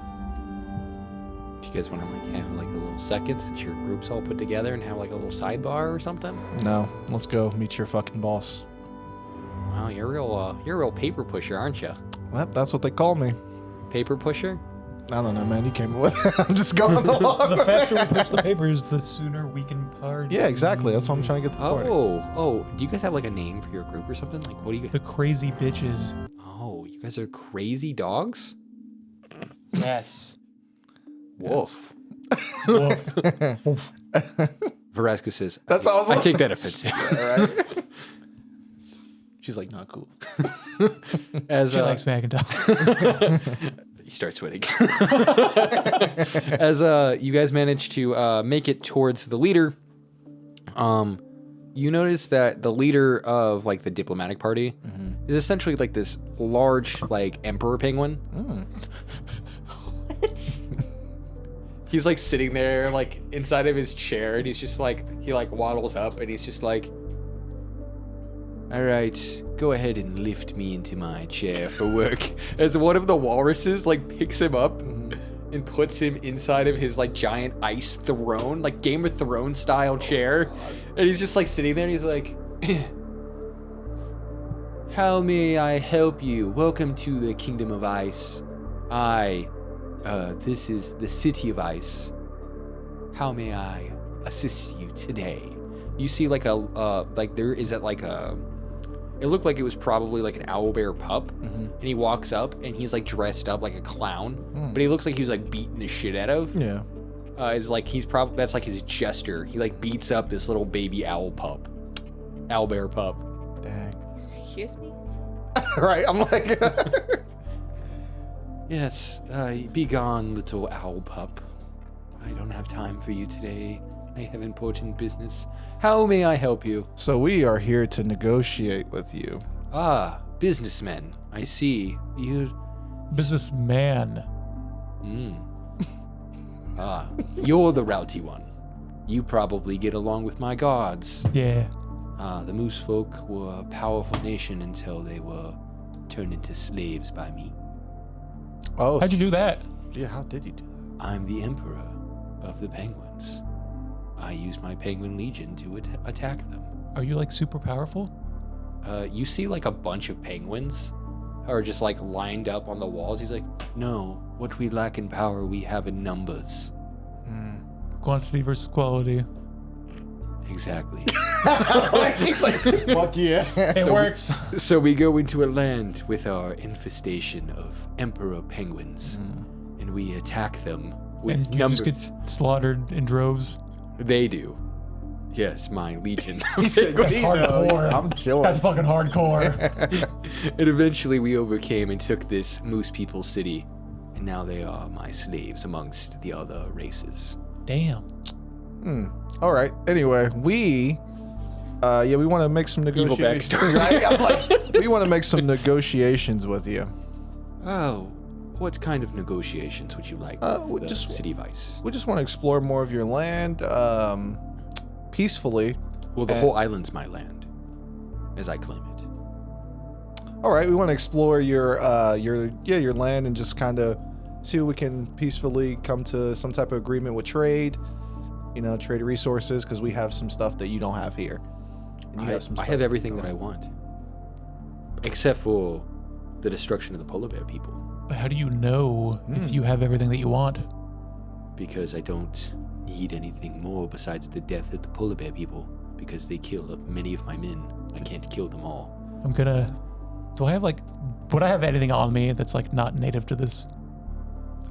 Do you guys want to like have like a little second since your group's all put together and have like a little sidebar or something? No, let's go meet your fucking boss. Wow, you're a real paper pusher, aren't you? Well, that's what they call me. Paper pusher? I don't know, man. You came with it. I'm just going along. The faster we push the papers, the sooner we can party. Yeah, exactly. That's what I'm trying to get to the party. Oh, do you guys have like a name for your group or something? Like, what do you? The crazy bitches. Oh, you guys are crazy dogs. Yes. Wolf. Woof. Vereska says. That's awesome. I take that offensive. All right. She's like, not cool. As She likes Mac and Dog. you start sweating. As you guys manage to make it towards the leader, you notice that the leader of like the diplomatic party is essentially like this large like emperor penguin. What? He's like sitting there like inside of his chair, and he's just like he like waddles up, and he's just like, all right, go ahead and lift me into my chair for work. As one of the walruses like picks him up and puts him inside of his like giant ice throne, like Game of Thrones style chair. And he's just like sitting there and he's like, how may I help you? Welcome to the Kingdom of Ice. This is the City of Ice. How may I assist you today? You see like a, like there is at like a, it looked like it was probably like an owlbear pup, and he walks up and he's like dressed up like a clown, but he looks like he was like beating the shit out of. Yeah. Is like he's probably that's like his jester. He like beats up this little baby owlbear pup. Dang. Excuse me? Right. I'm like. Yes, be gone, little owl pup. I don't have time for you today. I have important business. How may I help you? So we are here to negotiate with you. Ah, businessmen. I see. You. Businessman. You're the rowdy one. You probably get along with my gods. Yeah. The moose folk were a powerful nation until they were turned into slaves by me. Oh. How'd you do that? Yeah. How did you do that? I'm the emperor of the penguins. I use my penguin legion to attack them. Are you like super powerful? You see like a bunch of penguins are just like lined up on the walls. He's like, no, what we lack in power, we have in numbers. Quantity versus quality. Exactly. He's like, fuck yeah. It works. So we go into a land with our infestation of emperor penguins. and we attack them with And you numbers. just get slaughtered in droves. They do. Yes, my legion. He said, That's "He hardcore. knows. I'm chilling." That's fucking hardcore. And eventually we overcame and took this Moose People city. And now they are my slaves amongst the other races. Damn. All right. Anyway, we want to make some Evil negotiations. backstory. Right? I'm like, we want to make some negotiations with you. Oh, what kind of negotiations would you like we with the just- City Vice? We just want to explore more of your land peacefully. Well, the whole island's my land, as I claim it. All right, we want to explore your land and just kind of see if we can peacefully come to some type of agreement with trade. Trade resources, because we have some stuff that you don't have here. And you have some I stuff have everything that I want, except for the destruction of the polar bear people, But how do you know if you have everything that you want? because I don't need anything more besides the death of the polar bear people, because they kill many of my men. I can't kill them all. Would I have anything on me that's like not native to this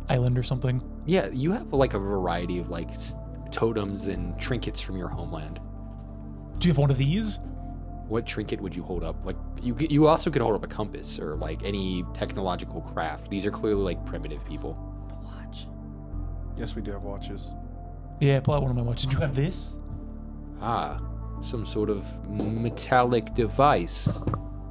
island or something? Yeah, you have like a variety of like totems and trinkets from your homeland. Do you have one of these? What trinket would you hold up? Like you also could hold up a compass or like any technological craft. These are clearly like primitive people. The watch. Yes, we do have watches. Yeah, pull out one of my watches. Do you have this? Ah, some sort of metallic device.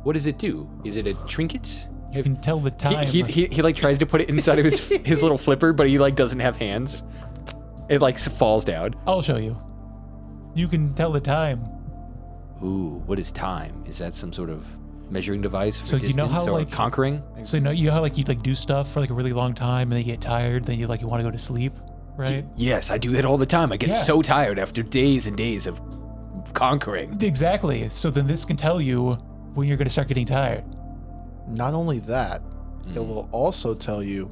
What does it do? Is it a trinket? You can tell the time. He like tries to put it inside of his little flipper, but he like doesn't have hands. It like falls down. I'll show you. You can tell the time. Ooh, what is time? Is that some sort of measuring device for So you know distance how, or like- conquering? So you know how like you like do stuff for like a really long time and then you get tired, then you want to go to sleep, right? Yes, I do that all the time. I get Yeah. so tired after days and days of conquering. Exactly. So then this can tell you when you're gonna start getting tired. Not only that, it will also tell you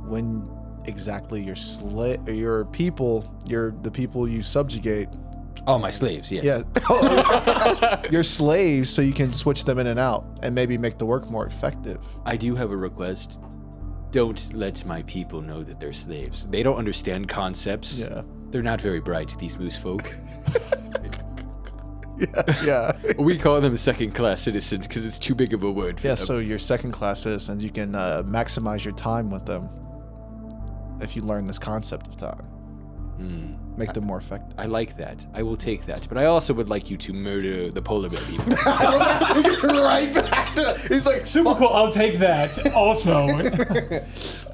when exactly the people you subjugate. Oh, my slaves, yes. Yeah. Your slaves, so you can switch them in and out and maybe make the work more effective. I do have a request. Don't let my people know that they're slaves. They don't understand concepts. Yeah. They're not very bright, these moose folk. Yeah. We call them second-class citizens because it's too big of a word for Yeah, them. so you're second-class citizens. You can maximize your time with them if you learn this concept of time. Make them more effective. I like that. I will take that. But I also would like you to murder the polar bear people. He gets right back to it. He's like, Super cool. I'll take that. Also,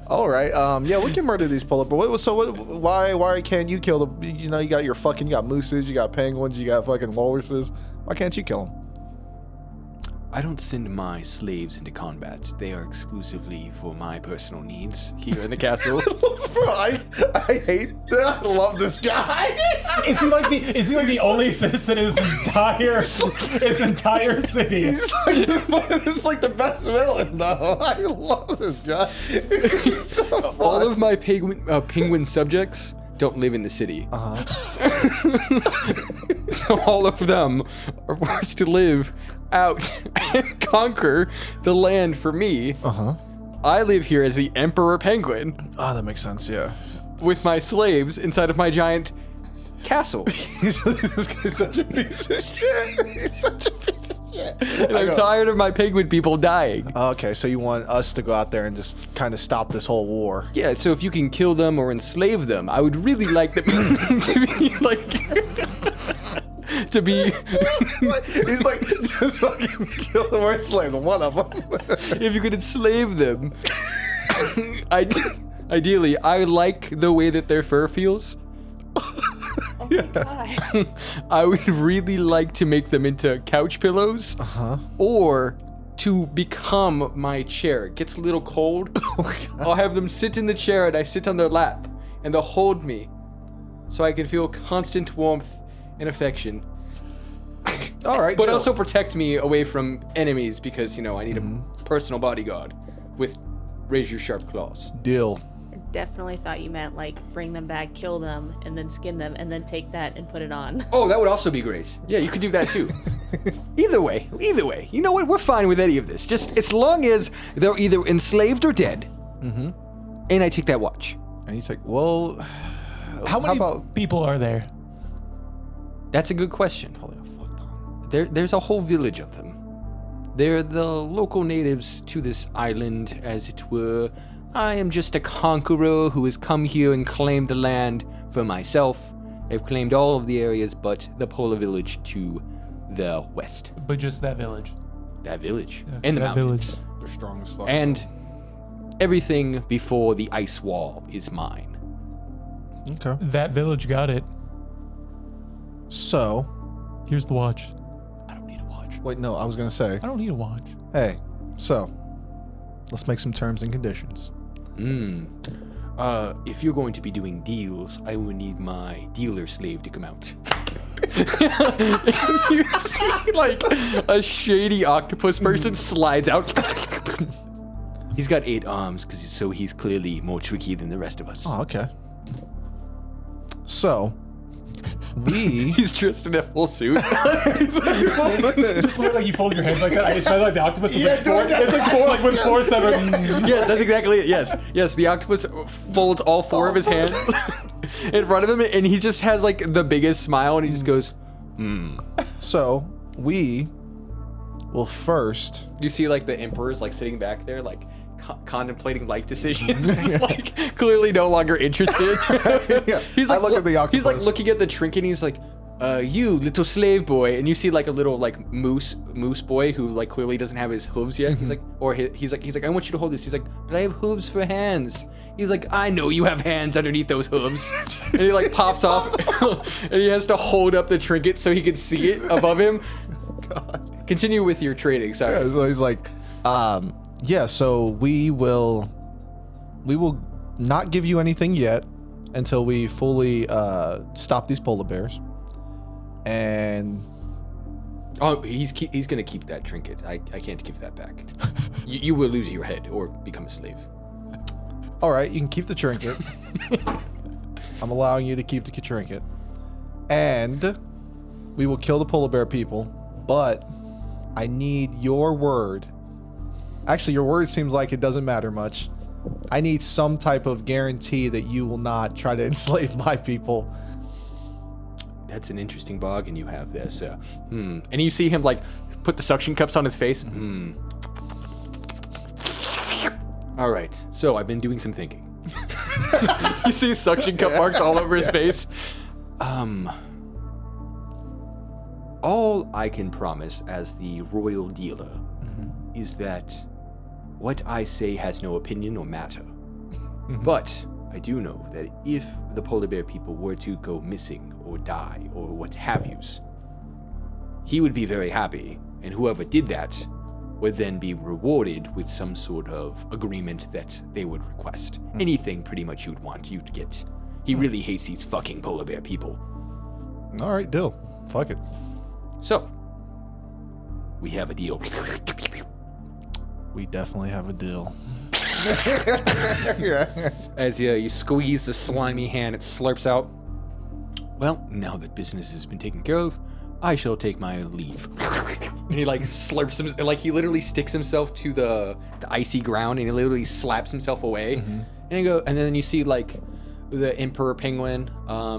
all right, yeah, we can murder these polar bears. So why can't you kill the? You got you got mooses, you got penguins, you got fucking walruses. Why can't you kill them? I don't send my slaves into combat. They are exclusively for my personal needs here in the castle. Bro, I hate that. I love this guy. is he like the only citizen in his entire city? It's like the best villain, though. I love this guy. He's so fun. All of my penguin subjects don't live in the city. So all of them are forced to live out and conquer the land for me. I live here as the Emperor Penguin Oh, that makes sense. Yeah. with my slaves inside of my giant castle. This guy's such a piece of shit. He's such a piece of shit. And I'm tired of my penguin people dying. Okay, so you want us to go out there and just kind of stop this whole war? Yeah, so if you can kill them or enslave them, I would really like them to be like... to be... He's like, just fucking kill them or enslave them, one of them. if you could enslave them, ideally, I like the way that their fur feels. Oh my god. I would really like to make them into couch pillows, or to become my chair. It gets a little cold. I'll have them sit in the chair and I sit on their lap, and they'll hold me, so I can feel constant warmth and affection. All right, But deal. also protect me away from enemies because, I need a personal bodyguard with razor-sharp claws. Deal. I definitely thought you meant like bring them back, kill them, and then skin them, and then take that and put it on. Oh, that would also be great. Yeah, you could do that too. Either way. You know what? We're fine with any of this. Just as long as they're either enslaved or dead. And I take that watch. And you take, well, How many about people are there? That's a good question. probably a fuck ton. There's a whole village of them. They're the local natives to this island, as it were. I am just a conqueror who has come here and claimed the land for myself. I've claimed all of the areas but the polar village to the west. But just that village. That village. Yeah, And the that mountains. village. They're strong as fuck. And everything before the ice wall is mine. Okay. That village got it. So, Here's the watch. I don't need a watch. wait, no, I was going to say, I don't need a watch. hey, so, let's make some terms and conditions. If you're going to be doing deals, I will need my dealer slave to come out. You see, like, a shady octopus person slides out. He's got 8 arms, so he's clearly more tricky than the rest of us. Oh, okay. So, we... He's dressed in a full suit. Just weird, like you fold your hands like that. I just feel like the octopus is like four. It's like four, like with 4 separate. Yes, that's exactly it. Yes. The octopus folds all 4 of his hands in front of him, and he just has like the biggest smile, and he just goes, So, we will first... You see, like, the emperor's like sitting back there, like contemplating life decisions, like clearly no longer interested. Yeah, He's like, I look at the he's like octopus. looking at the trinket, and he's like, you little slave boy, and you see like a little like moose boy who like clearly doesn't have his hooves yet. He's like, he's like, I want you to hold this. He's like, but I have hooves for hands. He's like, I know you have hands underneath those hooves. And he like pops off, and he has to hold up the trinket so he can see it above him. God. Continue with your trading. Sorry. Yeah, so he's like, yeah, so we will not give you anything yet until we fully stop these polar bears. And Oh, he's gonna keep that trinket. I can't give that back. You will lose your head or become a slave. all right, you can keep the trinket. I'm allowing you to keep the trinket. And we will kill the polar bear people, but I need your word. Actually, your word seems like it doesn't matter much. I need some type of guarantee that you will not try to enslave my people. That's an interesting bargain you have there, sir. And you see him like put the suction cups on his face. All right, so I've been doing some thinking. You see suction cup marks all over his face. All I can promise as the royal dealer is that what I say has no opinion or matter. But I do know that if the polar bear people were to go missing or die or what have yous, he would be very happy, and whoever did that would then be rewarded with some sort of agreement that they would request. Anything pretty much you'd want you to get. He really hates these fucking polar bear people. All right, deal. Fuck it. So, we have a deal. We definitely have a deal. As you squeeze the slimy hand, it slurps out. Well, now that business has been taken care of, I shall take my leave. And he like slurps him, like he literally sticks himself to the icy ground, and he literally slaps himself away. And then you see like the emperor penguin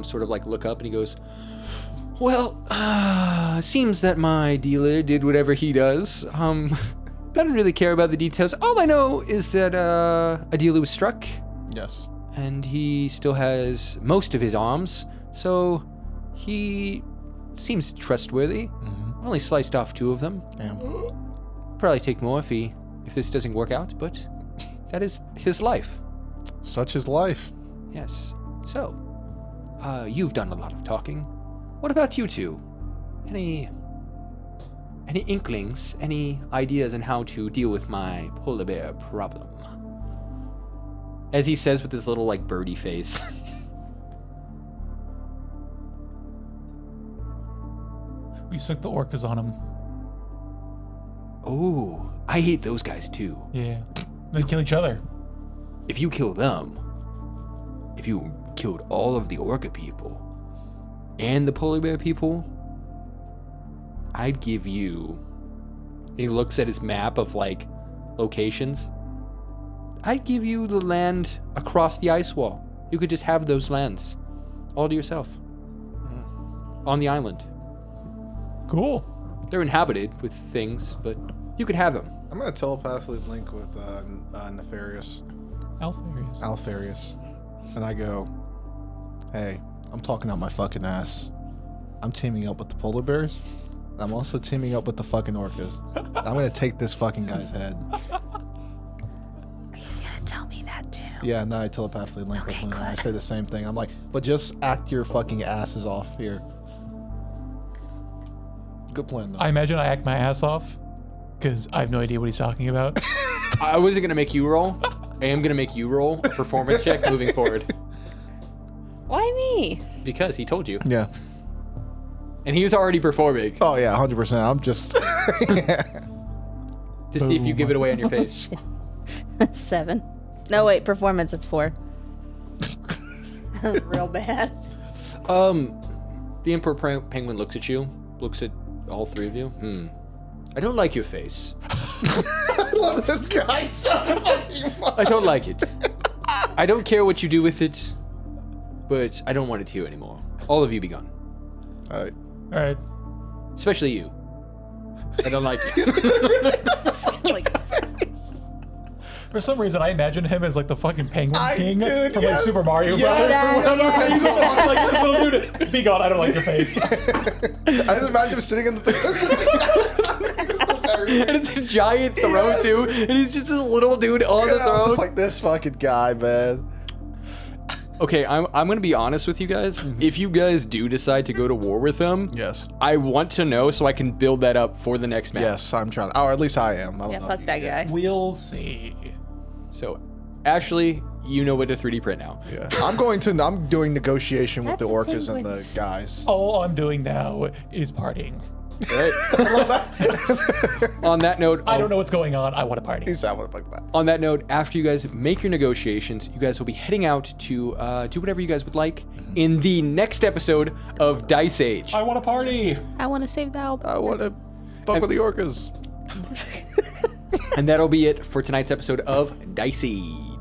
sort of like look up, and he goes, well, seems that my dealer did whatever he does. I don't really care about the details. All I know is that a dealer was struck, Yes. and he still has most of his arms, so he seems trustworthy. I've only sliced off 2 of them. Damn. Probably take more if this doesn't work out, but that is his life. Such is life. Yes. So, you've done a lot of talking. What about you two? Any inklings, any ideas on how to deal with my polar bear problem? As he says with his little like birdie face. We sick the orcas on him. Oh, I hate those guys too. Yeah. They kill each other. If you kill them, if you killed all of the orca people and the polar bear people, I'd give you... He looks at his map of like locations. I'd give you the land across the ice wall. You could just have those lands all to yourself on the island. Cool. They're inhabited with things, but you could have them. I'm gonna telepathically link with Nefarious, Alfarious. Alfarious, and I go, "Hey, I'm talking out my fucking ass. I'm teaming up with the polar bears. And I'm also teaming up with the fucking orcas. I'm gonna take this fucking guy's head." Are you gonna tell me that too? Yeah, no, I telepathically link with him. And I say the same thing. I'm like, but just act your fucking asses off here. Good plan, though. I imagine I act my ass off because I have no idea what he's talking about. I wasn't gonna make you roll. I am gonna make you roll a performance check moving forward Why me? because he told you, Yeah. and he was already performing. Oh yeah, 100%. I'm just. To see if you give it away on your face. 7. No, wait, performance, it's 4. Real bad. The Emperor Penguin looks at you, looks at all three of you. I don't like your face. I love this guy so fucking much. I don't like it. I don't care what you do with it, but I don't want it here anymore. All of you be gone. All right. All right. Especially you. I don't like it. Like, For some reason, I imagine him as like the fucking penguin king dude, from yes. like Super Mario Yes. Brothers. Yeah. He's like this little dude. Be gone. I don't like your face. I just imagine him sitting in the And it's a giant throne too, and he's just this little dude on the throne. just like this fucking guy, man. Okay, I'm gonna be honest with you guys. If you guys do decide to go to war with them, Yes. I want to know so I can build that up for the next match. Yes, I'm trying. Or at least I am. I don't yeah, know fuck if that you guy. We'll see. So, Ashleigh, you know what to 3D print now. Yeah. I'm doing negotiation with the That's orcas and the penguins. guys. All I'm doing now is partying. All right. On that note, I don't know what's going on. I want to party. He's that one like that. On that note, after you guys make your negotiations, you guys will be heading out to do whatever you guys would like in the next episode of Dice Age. I want to party. I want to save the album. I want to fuck with the orcas. And that'll be it for tonight's episode of Dice Age.